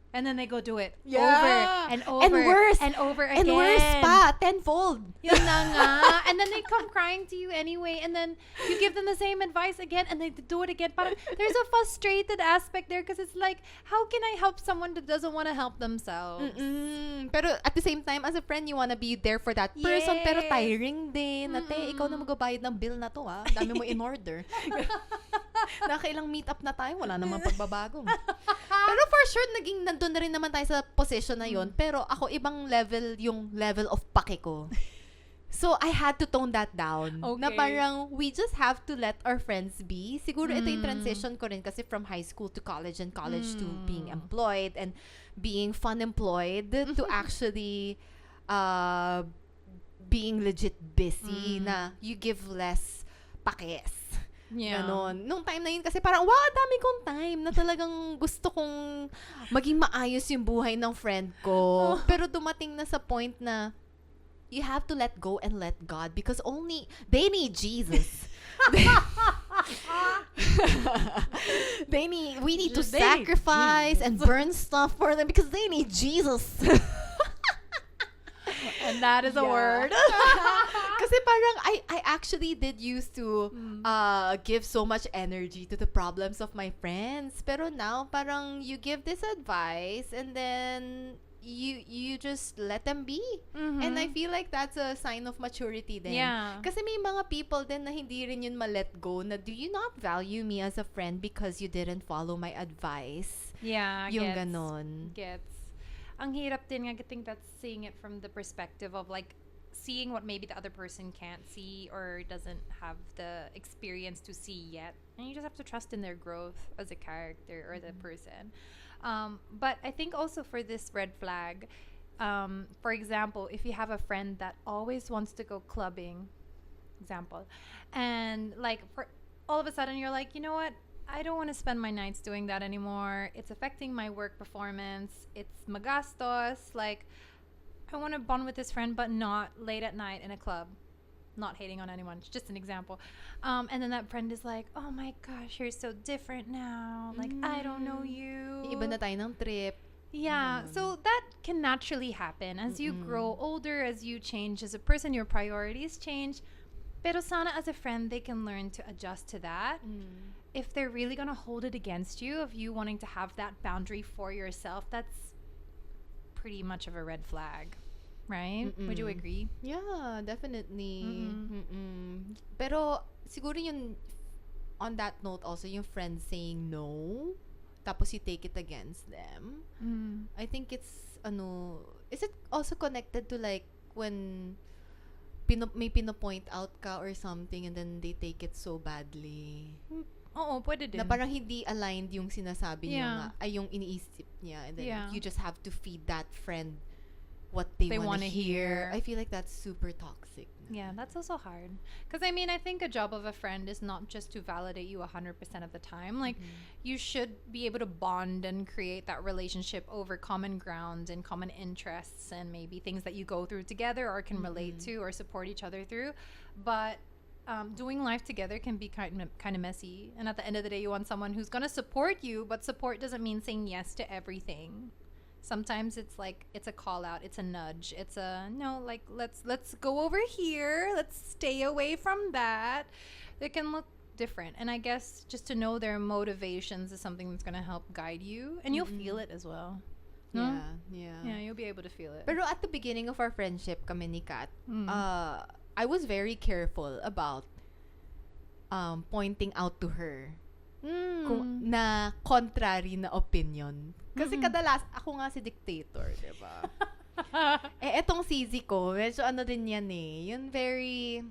And then they go do it Yeah. over and over And worse. and over again. And worse pa, tenfold. Yun na nga. And then they come crying to you anyway, and then you give them the same advice again, and they do it again. Parang there's a frustrated aspect there because it's like, how can I help someone that doesn't want to help themselves? Pero at the same time, as a friend, you wanna be there for that person, Yes. pero tiring din. Ate, ikaw na magbabayad ng bill na to, dami mo in order. Nakailang meet up na tayo, wala namang pagbabago. Pero for sure, nandun na rin naman tayo sa position na yon. Pero ako, ibang level yung level of pake ko. So, I had to tone that down. Okay. Na parang, we just have to let our friends be. Siguro ito yung transition ko rin kasi from high school to college and college to being employed and being fun-employed to actually being legit busy na you give less pakes. Yeah. Ganon. Nung time na yun kasi parang, wow, dami kong time na talagang gusto kong maging maayos yung buhay ng friend ko. Pero dumating na sa point na you have to let go and let God because only they need Jesus. We need to sacrifice and burn stuff for them because they need Jesus. And that is a word. Kasi parang I actually did used to give so much energy to the problems of my friends. Pero now parang you give this advice and then you just let them be. And I feel like that's a sign of maturity din. Yeah. Kasi may mga people din na hindi rin yun ma-let go na do you not value me as a friend because you didn't follow my advice? Yeah, Yung gets. ganon. Gets. Ang hirap din, I think that's seeing it from the perspective of like seeing what maybe the other person can't see or doesn't have the experience to see yet. And you just have to trust in their growth as a character or the person. But I think also for this red flag, for example, if you have a friend that always wants to go clubbing, example, and like for all of a sudden you're like, you know what? I don't want to spend my nights doing that anymore. It's affecting my work performance. It's magastos. Like, I want to bond with this friend, but not late at night in a club. Not hating on anyone. It's just an example. And then that friend is like, oh my gosh, you're so different now. Like, I don't know you. Iba na tayo ng trip. Yeah, so that can naturally happen. As you grow older, as you change as a person, your priorities change. Pero sana as a friend, they can learn to adjust to that. If they're really going to hold it against you, of you wanting to have that boundary for yourself, that's pretty much of a red flag, right? Would you agree? Yeah, definitely. Pero siguro yun, on that note also, yung friends saying no, tapos you take it against them. I think it's, is it also connected to like when may pinopoint out ka or something and then they take it so badly? Oo, pwede din. Na parang hindi aligned yung sinasabi niya nga, ay yung iniisip niya. And then you just have to feed that friend what they want to hear. I feel like that's super toxic. Yeah, that's also hard. Because, I mean, I think a job of a friend is not just to validate you 100% of the time. Like, you should be able to bond and create that relationship over common ground and common interests and maybe things that you go through together or can relate to or support each other through. But doing life together can be kind of messy. And at the end of the day, you want someone who's going to support you, but support doesn't mean saying yes to everything. Sometimes it's like it's a call out, it's a nudge, it's a no, like let's go over here, let's stay away from that. It can look different, and I guess just to know their motivations is something that's going to help guide you, and you'll feel it as well. No? Yeah, you'll be able to feel it. Pero at the beginning of our friendship, kami ni Kat, I was very careful about pointing out to her kung na contrary na opinion. Kasi kadalas, ako nga si dictator, diba? Etong CZ ko, medyo din yan eh. Yun very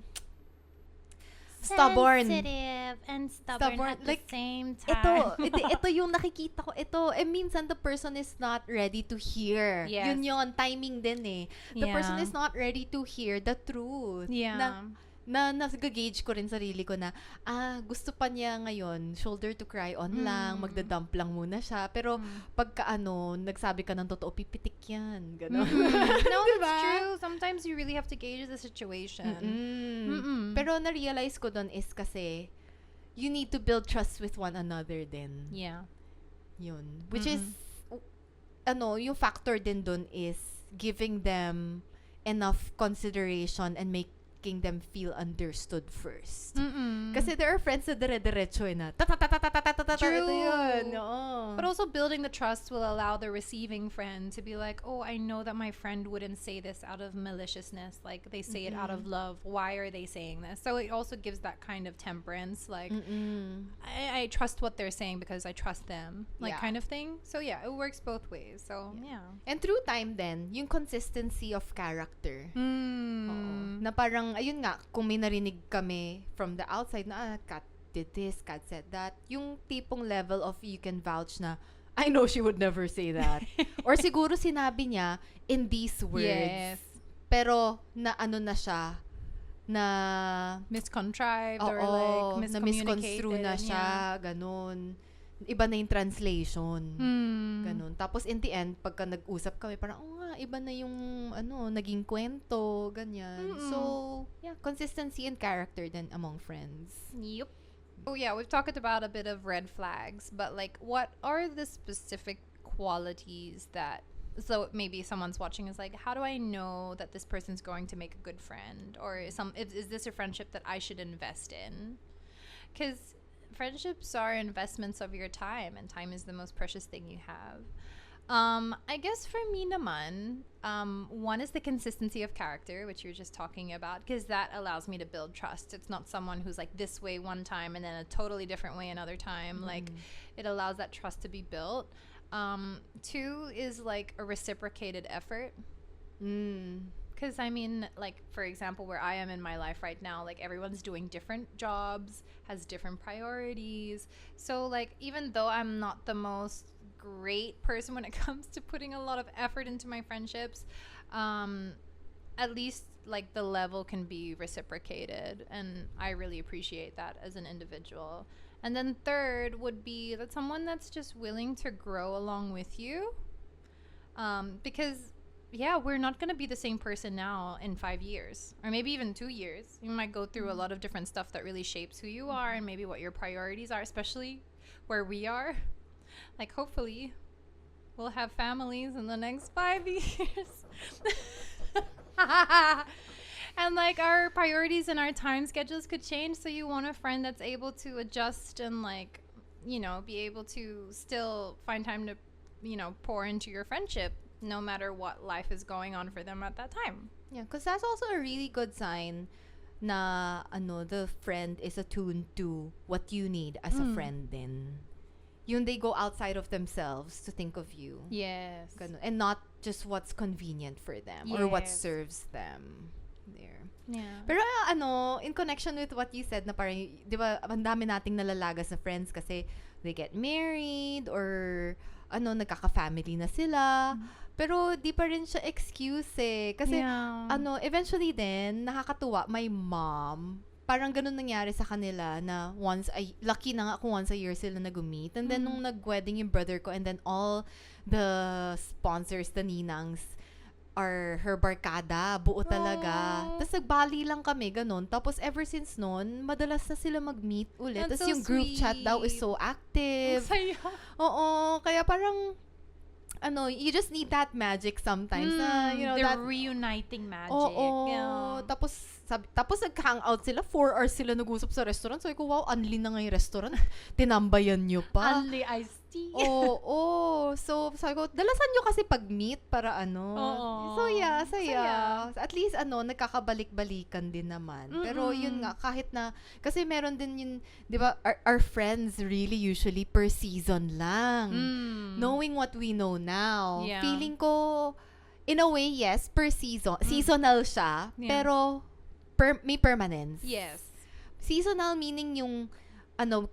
stubborn. Sensitive and stubborn at like, the same time. Ito yung nakikita ko. Minsan the person is not ready to hear. Yes. Yun, timing din eh. The person is not ready to hear the truth. Yeah. Na nag-gauge ko rin sarili ko na, gusto pa niya ngayon, shoulder to cry on lang, magdadump lang muna siya. Pero, pagka nagsabi ka ng totoo, pipitik yan. Ganon. No, that's true. Sometimes you really have to gauge the situation. Pero na-realize ko doon is kasi, you need to build trust with one another din. Yeah. Yun. Which is, yung factor din dun is giving them enough consideration and making them feel understood first. Kasi there are friends na dire-diretso na ito yun. Oo. But also building the trust will allow the receiving friend to be like, oh, I know that my friend wouldn't say this out of maliciousness. Like, they say it out of love. Why are they saying this? So it also gives that kind of temperance. Like, I trust what they're saying because I trust them. Like, kind of thing. So yeah, it works both ways. So yeah. And through time then, yung consistency of character. Oo. Na parang, ayun nga, kung may narinig kami from the outside na, Kat did this, Kat said that, yung tipong level of you can vouch na, I know she would never say that. Or siguro sinabi niya in these words. Yes. Pero, na ano na siya, na miscontrived or like na misconstrue na siya, ganun. Iba na yung translation. Ganun. Tapos in the end, pagka nag-usap kami, parang, iba na yung naging kwento, ganyan. So, yeah, consistency and character then among friends. Yep. Oh yeah, we've talked about a bit of red flags, but like, what are the specific qualities that, so maybe someone's watching is like, how do I know that this person's going to make a good friend? Or is this a friendship that I should invest in? Because friendships are investments of your time, and time is the most precious thing you have. I guess for me naman, one is the consistency of character, which you're just talking about, because that allows me to build trust. It's not someone who's like this way one time and then a totally different way another time. Like, it allows that trust to be built. Two is like a reciprocated effort. Because I mean, like, for example, where I am in my life right now, like, everyone's doing different jobs, has different priorities. So like, even though I'm not the most great person when it comes to putting a lot of effort into my friendships, at least like the level can be reciprocated, and I really appreciate that as an individual. And then third would be that someone that's just willing to grow along with you, because we're not going to be the same person now in 5 years, or maybe even 2 years. You might go through a lot of different stuff that really shapes who you are and maybe what your priorities are, especially where we are. Like, hopefully, we'll have families in the next 5 years. And, like, our priorities and our time schedules could change. So you want a friend that's able to adjust and, like, you know, be able to still find time to, you know, pour into your friendship no matter what life is going on for them at that time. Yeah, because that's also a really good sign na, the friend is attuned to what you need as a friend then. Yung they go outside of themselves to think of you. Yes. Ganun. And not just what's convenient for them or what serves them. There. Yeah. Pero in connection with what you said na parang, di ba, ang dami nating nalalagas na friends kasi they get married or nagkaka-family na sila. Pero di pa rin siya excuse eh. Kasi eventually din, nakakatuwa, my mom, parang ganun nangyari sa kanila na lucky na nga kung once a year sila nag-meet. And then nung nag-wedding yung brother ko, and then all the sponsors, the ninangs, are her barkada, buo talaga. Tapos nagbali lang kami, ganun. Tapos ever since noon, madalas na sila mag-meet ulit. Tapos yung group chat daw is so active. Oo, kaya parang, you just need that magic sometimes. The that reuniting magic. Oo. Yeah. Tapos nag-hangout sila, 4 hours sila nag-usap sa restaurant. So, wow, unli na nga yung restaurant. Tinambayan nyo pa. Unli iced tea. Oo. So, sabi ko, dalasan nyo kasi pag-meet para So, yeah, saya. At least, nagkakabalik-balikan din naman. Pero, yun nga, kahit na, kasi meron din yun, di ba, our friends really usually per season lang. Knowing what we know now. Yeah. Feeling ko, in a way, yes, per season. Seasonal siya. Yeah. Pero, may permanence. Yes. Seasonal meaning yung,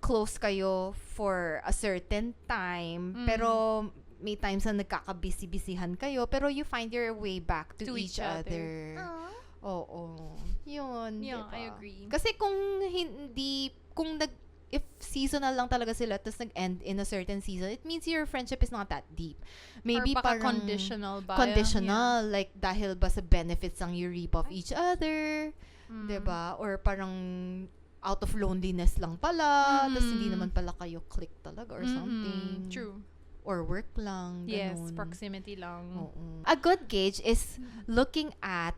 close kayo for a certain time. Pero, may times na nagkakabisi-bisihan kayo. Pero, you find your way back to each other. Oo. Yun. Yeah, diba? I agree. Kasi if seasonal lang talaga sila tapos nag-end in a certain season, it means your friendship is not that deep. Maybe or baka parang conditional ba? Conditional, like dahil ba sa benefits ang you reap of each other, 'di ba? Or parang out of loneliness lang pala, tapos hindi naman pala kayo click talaga or something. True. or work lang. Yes, Ganun. proximity lang. Oo. A good gauge is looking at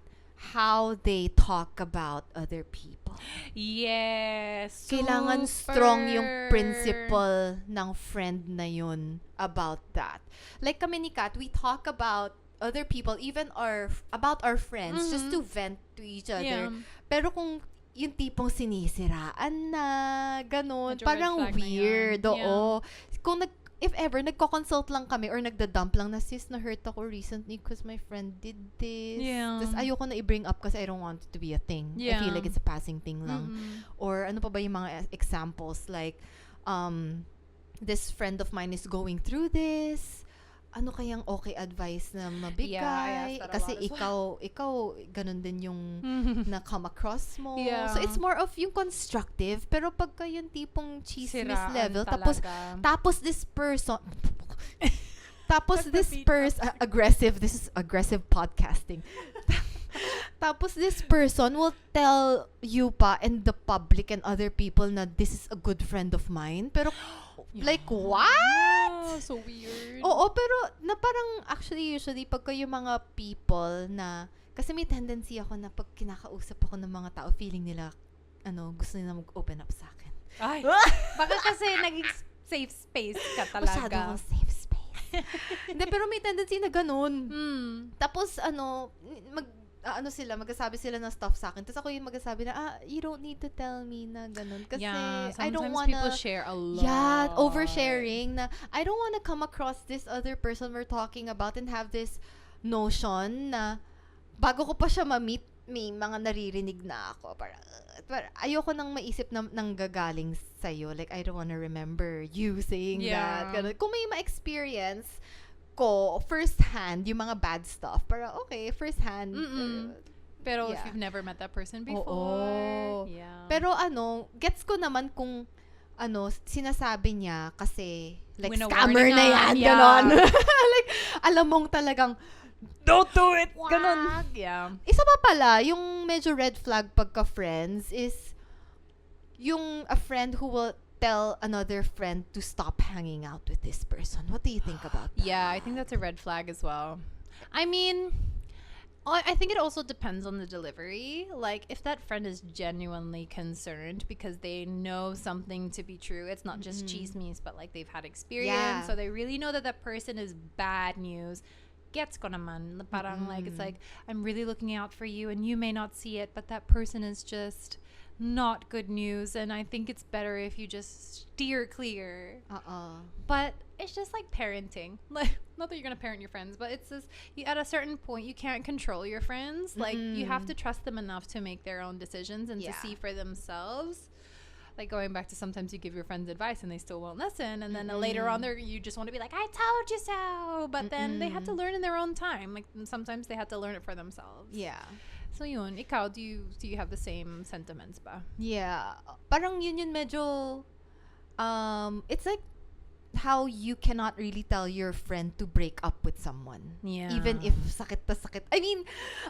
how they talk about other people. Yes. Kailangan strong yung principle ng friend na yun about that. Like kami ni Kat, we talk about other people, even about our friends, just to vent to each other. Yeah. Pero kung yung tipong sinisiraan na, ganun, Medyo parang red flag na weird. yan. Oo. Kung if ever, nagko-consult lang kami or nagda-dump lang na, sis, na-hurt ako recently because my friend did this. Yeah. Tapos ayoko na i-bring up kasi I don't want it to be a thing. I Yeah. feel like it's a passing thing lang. Or ano pa ba yung mga examples like, this friend of mine is going through this. Ano kayang okay advice na mabigay? Yeah, I asked that a Kasi lot as ikaw, ganun din yung na-come across mo. Yeah. So, it's more of yung constructive. Pero pagka yung tipong chismis Siraan level, talaga. tapos this person, tapos this Repeat person, this is aggressive podcasting. Tapos this person will tell you pa and the public and other people na this is a good friend of mine. Pero, like, what? Yeah, so weird. Oo, pero na parang actually usually pagka yung mga people na, kasi may tendency ako na pag kinakausap ako ng mga tao, feeling nila, gusto nila mag-open up sa akin. Ay, baka kasi naging safe space ka talaga. Masyado akong safe space. Hindi, pero may tendency na ganun. Tapos, magsasabi sila ng stuff sa akin. Tapos ako yung magsasabi na, you don't need to tell me na ganun. Kasi, I don't wanna... people share a lot. Yeah, oversharing na, I don't wanna come across this other person we're talking about and have this notion na, bago ko pa siya ma-meet, may mga naririnig na ako. Para ayoko nang maisip na nanggagaling sa'yo. Like, I don't wanna remember you saying that. Ganun. Kung may ma-experience ko first-hand yung mga bad stuff, para okay, first-hand. Pero yeah. if you've never met that person before. Oo. Yeah. Pero gets ko naman kung sinasabi niya kasi like scammer na yan, ganon. Like, alam mong talagang don't do it, ganon. Yeah. Isa pa pala, yung medyo red flag pagka-friends is yung a friend who will tell another friend to stop hanging out with this person. What do you think about that? Yeah, I think that's a red flag as well. I mean, I think it also depends on the delivery. Like, if that friend is genuinely concerned because they know something to be true, it's not just chismes, but like they've had experience, so they really know that that person is bad news. Gets ko naman. Parang like, it's like, I'm really looking out for you and you may not see it, but that person is just not good news, and I think it's better if you just steer clear. But it's just like parenting. Like, not that you're gonna parent your friends, but it's just at a certain point you can't control your friends. Like, you have to trust them enough to make their own decisions and to see for themselves. Like, going back to sometimes you give your friends advice and they still won't listen, and then later on you just want to be like, I told you so, but then they had to learn in their own time. Like, sometimes they had to learn it for themselves. Yeah. So yun, ikaw, do you have the same sentiments ba? Yeah. Parang yun medyo, it's like how you cannot really tell your friend to break up with someone. Yeah. Even if sakit na sakit. I mean,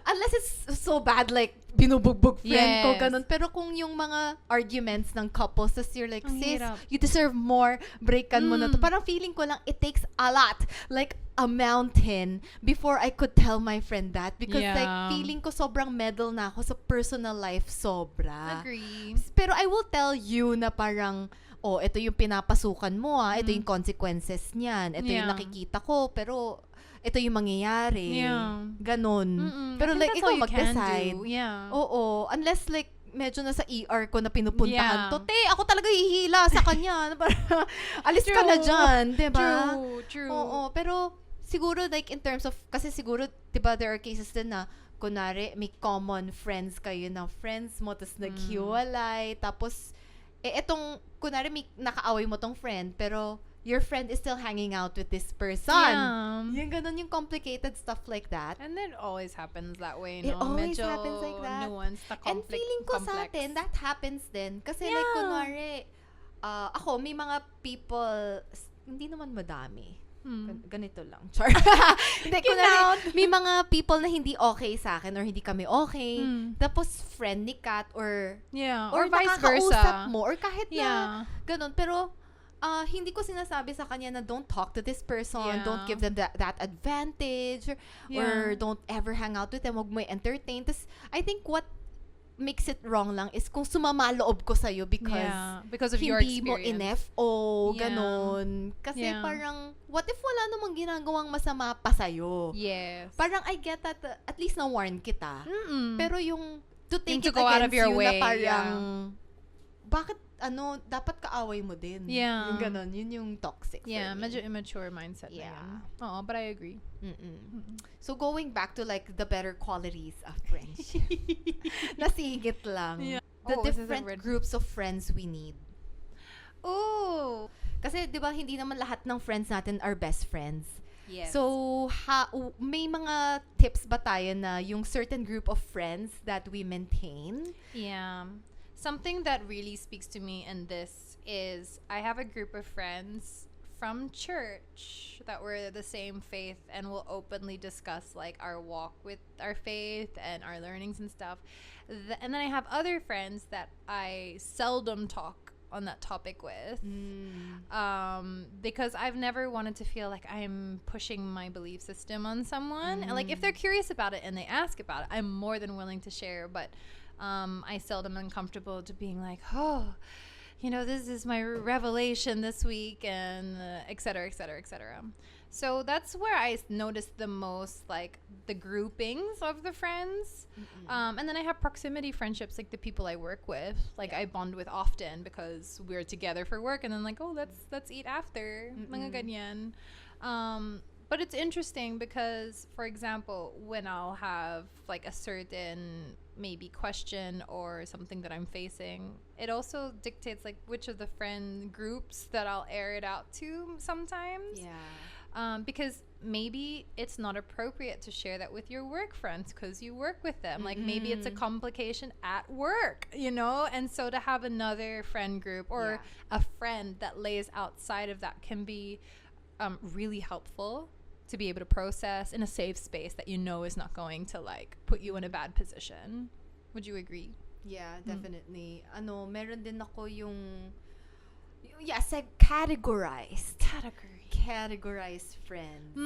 unless it's so bad, like, binubugbog friend ko, ganun. Pero kung yung mga arguments ng couples, tas you're like, sis, you deserve more, breakan mo na to. Parang feeling ko lang, it takes a lot. Like, a mountain before I could tell my friend that. Because, like, feeling ko sobrang meddle na ako sa personal life, sobra. Agree. Pero I will tell you na parang, ito yung pinapasukan mo, ito yung consequences niyan, ito yung nakikita ko, pero ito yung mangyayari. Ganon. Pero like, ikaw mag-decide. Yeah. Oo. Unless like, medyo nasa ER ko na pinupuntahan to, ako talaga hihila sa kanya. Alis ka na dyan, diba? True. Oo. Pero, siguro like in terms of, kasi siguro, diba, there are cases din na, kunwari, may common friends kayo na friends mo, tapos naghiwalay, tapos, etong, kunwari, may nakaaway mo tong friend, pero, your friend is still hanging out with this person. Yeah. Yung ganun, yung complicated stuff like that. And it always happens that way, It no? always Medyo happens like that. nuanced na And feeling ko sa complex. atin, that happens din. Kasi like, kunwari, ako, may mga people, hindi naman madami. Ganito lang. Char. Hindi, kunwari, may mga people na hindi okay sa akin or hindi kami okay. Tapos, friend ni Kat or Yeah. or Or vice versa. mo or kahit na ganun. Pero, hindi ko sinasabi sa kanya na don't talk to this person, Yeah. don't give them that advantage, or don't ever hang out with them, wag mo entertain. Tas, I think what makes it wrong lang is kung sumama loob ko sa'yo because of your hindi mo experience. ganon. Kasi parang, what if wala namang ginagawang masama pa sa'yo? Yes. Parang I get that, at least na-warn kita. Mm-mm. Pero yung to take to it go out of against your you way, na parang, bakit, dapat kaaway mo din. Yeah. Yung ganon, yun yung toxic for me. Medyo immature mindset na yun. Oo, but I agree. So going back to like the better qualities of friendship. Nasigit lang. Yeah. The This is a different red- groups of friends we need. Oh! Kasi 'di ba hindi naman lahat ng friends natin are best friends. Yes. So may mga tips ba tayo na yung certain group of friends that we maintain? Yeah. Something that really speaks to me in this is I have a group of friends from church that were the same faith and will openly discuss like our walk with our faith and our learnings and stuff. And then I have other friends that I seldom talk on that topic with because I've never wanted to feel like I'm pushing my belief system on someone. And like if they're curious about it and they ask about it, I'm more than willing to share, but I seldom am comfortable to being like, oh, this is my revelation this week, and et cetera, et cetera, et cetera. So that's where I noticed the most, like, the groupings of the friends. And then I have proximity friendships, like the people I work with, like I bond with often because we're together for work, and then like, oh, let's eat after. Mga ganyan. But it's interesting because, for example, when I'll have like a certain maybe question or something that I'm facing, it also dictates like which of the friend groups that I'll air it out to sometimes. Yeah. Because maybe it's not appropriate to share that with your work friends because you work with them. Like maybe it's a complication at work, and so to have another friend group or a friend that lays outside of that can be really helpful to be able to process in a safe space that is not going to like put you in a bad position. Would you agree? Yeah, definitely. Meron din ako yung categorized friends.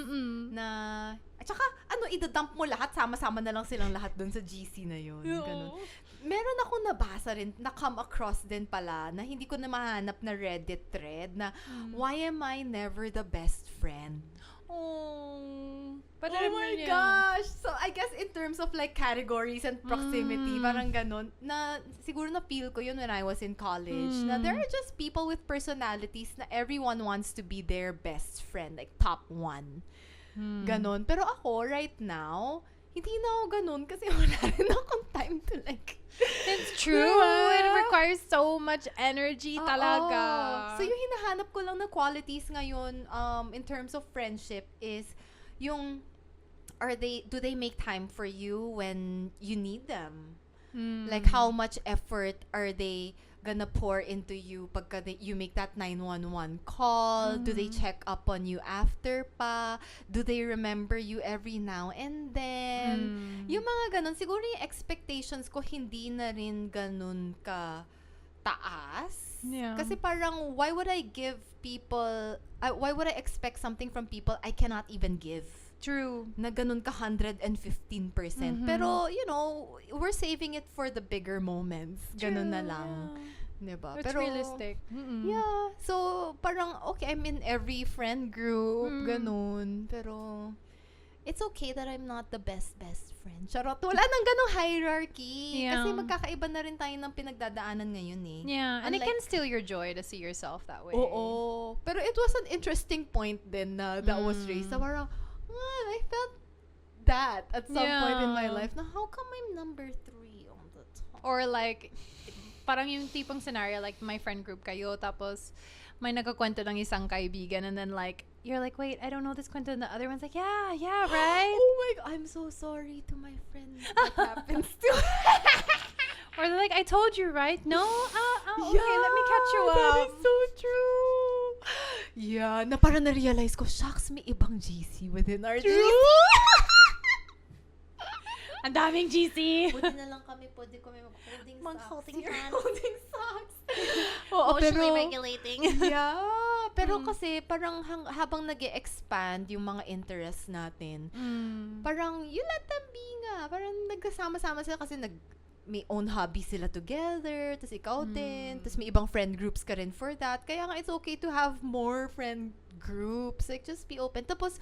Na, at saka, idadump mo lahat, sama-sama na lang silang lahat dun sa GC na yun. Ganun. Meron ako nabasa rin, na-come across din pala, na hindi ko na mahanap na Reddit thread, na, why am I never the best friend? Oh my gosh! So, I guess in terms of like categories and proximity, parang ganun, na siguro na-feel ko yun when I was in college, na there are just people with personalities na everyone wants to be their best friend, like top one. Ganon. Pero ako, right now, hindi na ako ganun kasi wala rin akong time to like... It's true. Diba? It requires so much energy talaga. So, yung hinahanap ko lang na qualities ngayon in terms of friendship is yung, do they make time for you when you need them? Like, how much effort are they gonna pour into you pagka you make that 911 call? Do they check up on you after pa? Do they remember you every now and then? Yung mga ganun, siguro yung expectations ko hindi na rin ganun ka taas. Yeah. Kasi parang, why would I expect something from people I cannot even give? True. Na ganun ka 115%. Pero, we're saving it for the bigger moments. Ganun na lang. Yeah. Diba? It's Pero, realistic. Yeah. So, parang, okay, I'm in every friend group. Ganun. Pero, it's okay that I'm not the best friend. Charot. Wala nang ganung hierarchy. Yeah. Kasi magkakaiba na rin tayo ng pinagdadaanan ngayon eh. Yeah. And it can steal your joy to see yourself that way. Oo. Pero it was an interesting point din na that was raised. So, parang, I felt that at some point in my life. Na how come I'm number 3 on the top? Or like, parang yung tipong scenario, like my friend group kayo, tapos may nagkakwento ng isang kaibigan, and then like, you're like, wait, I don't know this kwento, and the other one's like, yeah, right? Oh my God, I'm so sorry to my friends that happens to. Or they're like, I told you, right? No? Okay, let me catch you up. That is so true. Yeah, na parang na-realize ko, shucks, may ibang GC within our GC. Ang daming GC. Buti na lang kami, pwede kami mag-holding socks. Mag-holding hands. Holding socks. Oo, Emotionally pero, regulating. yeah. Pero kasi, parang habang nag-expand yung mga interests natin, parang, you let them be nga. Parang nagkasama-sama sila kasi may own hobby sila together, tapos ikaw din, tapos may ibang friend groups ka rin for that. Kaya nga, it's okay to have more friend groups. Like, just be open. Tapos,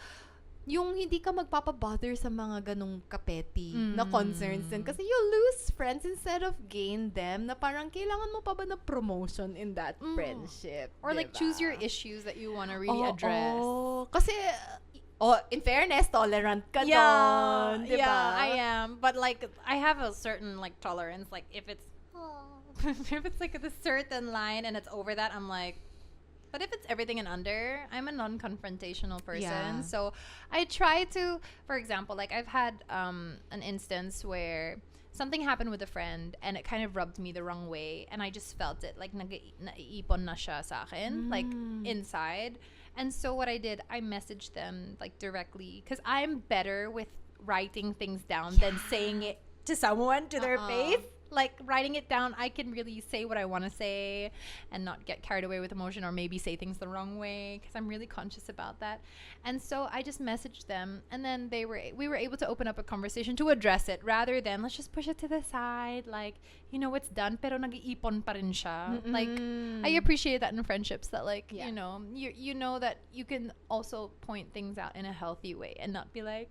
yung hindi ka magpapabother sa mga ganong kapeti na concerns din. Kasi you lose friends instead of gain them na parang kailangan mo pa ba na promotion in that friendship. Or like choose your issues that you want to really address. Kasi, in fairness, tolerant ka doon. Diba? Yeah, I am. But like, I have a certain like tolerance. Like if it's like a certain line and it's over that, I'm like, but if it's everything and under, I'm a non-confrontational person. Yeah. So I try to, for example, like I've had an instance where something happened with a friend and it kind of rubbed me the wrong way and I just felt it. Like naiipon na siya sa akin, like inside. And so what I did, I messaged them like directly because I'm better with writing things down than saying it to someone, to their face. Like writing it down, I can really say what I want to say and not get carried away with emotion or maybe say things the wrong way because I'm really conscious about that. And so I just messaged them and then we were able to open up a conversation to address it rather than let's just push it to the side, like, you know, it's done pero nag-iipon pa rin siya. Like I appreciate that in friendships that like, you know, you know that you can also point things out in a healthy way and not be like,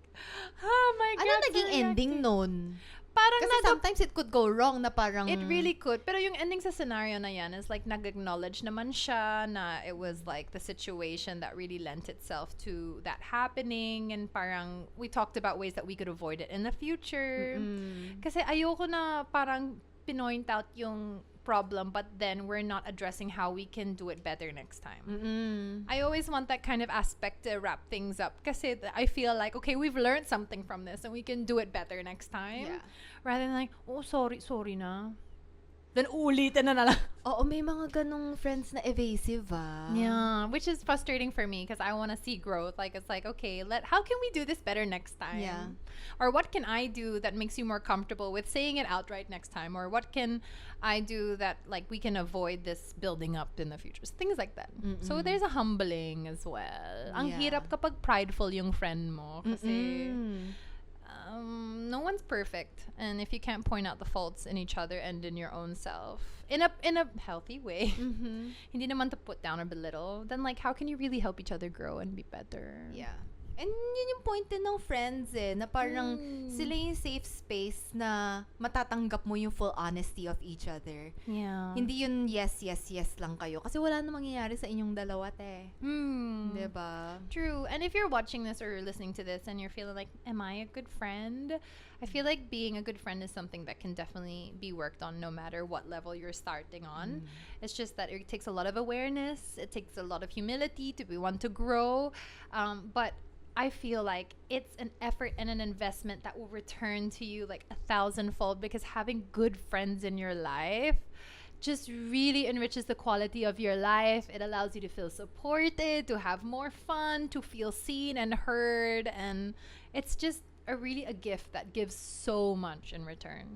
oh my god. Ano naging ending nun? Parang kasi sometimes it could go wrong na parang... It really could. Pero yung ending sa scenario na yan is like nag-acknowledge naman siya na it was like the situation that really lent itself to that happening and parang we talked about ways that we could avoid it in the future. Kasi ayoko na parang pinoint out yung problem but then we're not addressing how we can do it better next time. I always want that kind of aspect to wrap things up kasi I feel like, okay, we've learned something from this and we can do it better next time. Yeah. Rather than like, oh, sorry na. Then ulitin na lang. Oo, may mga ganong friends na evasive, ah. Yeah, which is frustrating for me because I want to see growth. Like, it's like, okay, how can we do this better next time? Yeah. Or what can I do that makes you more comfortable with saying it outright next time? Or what can I do that, like, we can avoid this building up in the future? So, things like that. So, there's a humbling as well. Ang hirap kapag prideful yung friend mo kasi... no one's perfect, and if you can't point out the faults in each other and in your own self in a healthy way, hindi naman to put down or belittle, then like how can you really help each other grow and be better? Yeah. And yun yung point din ng friends na parang sila yung safe space na matatanggap mo yung full honesty of each other. Yeah. Hindi yun yes lang kayo. Kasi wala na mangyayari sa inyong dalawa, te. Diba? True. And if you're watching this or listening to this and you're feeling like, am I a good friend? I feel like being a good friend is something that can definitely be worked on no matter what level you're starting on. It's just that it takes a lot of awareness. It takes a lot of humility to want to grow. But I feel like it's an effort and an investment that will return to you like 1,000-fold because having good friends in your life just really enriches the quality of your life. It allows you to feel supported, to have more fun, to feel seen and heard, and it's just really a gift that gives so much in return.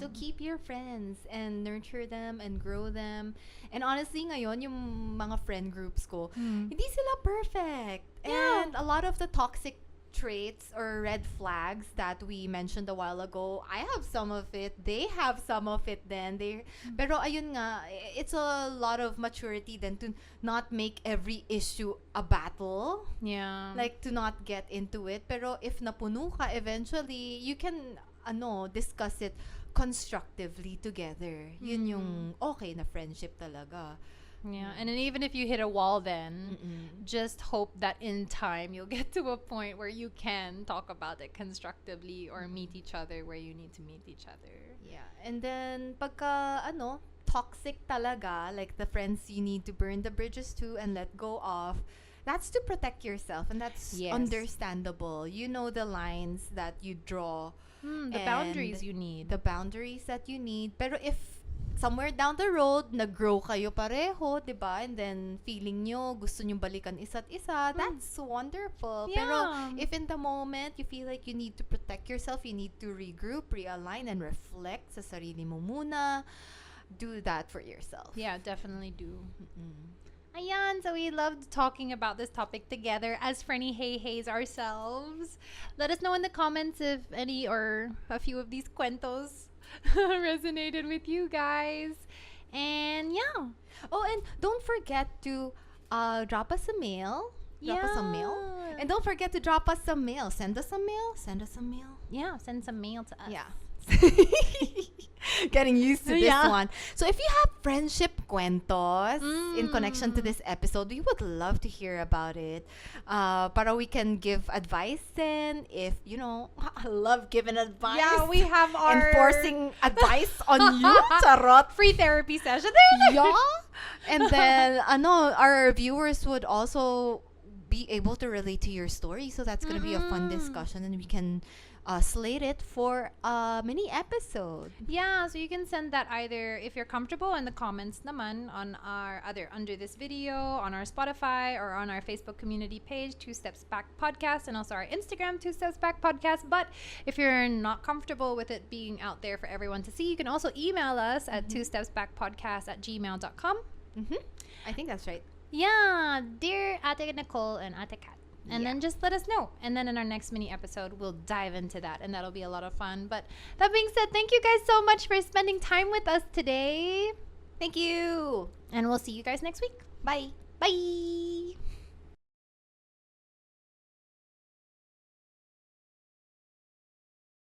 So keep your friends and nurture them and grow them. And honestly, ngayon, yung mga friend groups ko, hindi sila perfect. And a lot of the toxic traits or red flags that we mentioned a while ago, I have some of it. They have some of it then. Pero ayun nga, it's a lot of maturity then to not make every issue a battle. Yeah. Like, to not get into it. Pero if napuno ka, eventually, you can, discuss it constructively together. Yun yung okay na friendship talaga. Yeah, and then even if you hit a wall then, just hope that in time you'll get to a point where you can talk about it constructively or meet each other where you need to meet each other. Yeah, and then pagka, toxic talaga, like the friends you need to burn the bridges to and let go of, that's to protect yourself and that's understandable. You know the lines that you draw. The boundaries you need. The boundaries that you need. Pero if somewhere down the road, nag-grow kayo pareho, diba? And then, feeling nyo, gusto nyo balikan isa't isa, that's wonderful. Yeah. Pero, if in the moment, you feel like you need to protect yourself, you need to regroup, realign, and reflect sa sarili mo muna, do that for yourself. Yeah, definitely do. Ayan, so we loved talking about this topic together as Frenny Hey Heys ourselves. Let us know in the comments if any or a few of these cuentos resonated with you guys. And yeah. Oh, and don't forget to drop us a mail. Drop us a mail. And don't forget to drop us some mail. Send us a mail. Send us a mail. Yeah, send some mail to us. Yeah. Getting used to this one. So if you have friendship cuentos in connection to this episode, we would love to hear about it. Para we can give advice then. If, you know, I love giving advice. Yeah, we have our... enforcing advice on you. Charot. Free therapy session. Yeah. And then, our viewers would also be able to relate to your story. So that's going to be a fun discussion, and we can slate it for a mini episode. Yeah, so you can send that either if you're comfortable in the comments naman on our other under this video, on our Spotify, or on our Facebook community page, 2 Steps Back Podcast, and also our Instagram, 2 Steps Back Podcast. But if you're not comfortable with it being out there for everyone to see, you can also email us at 2stepsbackpodcast@gmail.com. I think that's right. Yeah, dear Ate Nicole and Ate Kat. And then just let us know. And then in our next mini episode, we'll dive into that. And that'll be a lot of fun. But that being said, thank you guys so much for spending time with us today. Thank you. And we'll see you guys next week. Bye. Bye.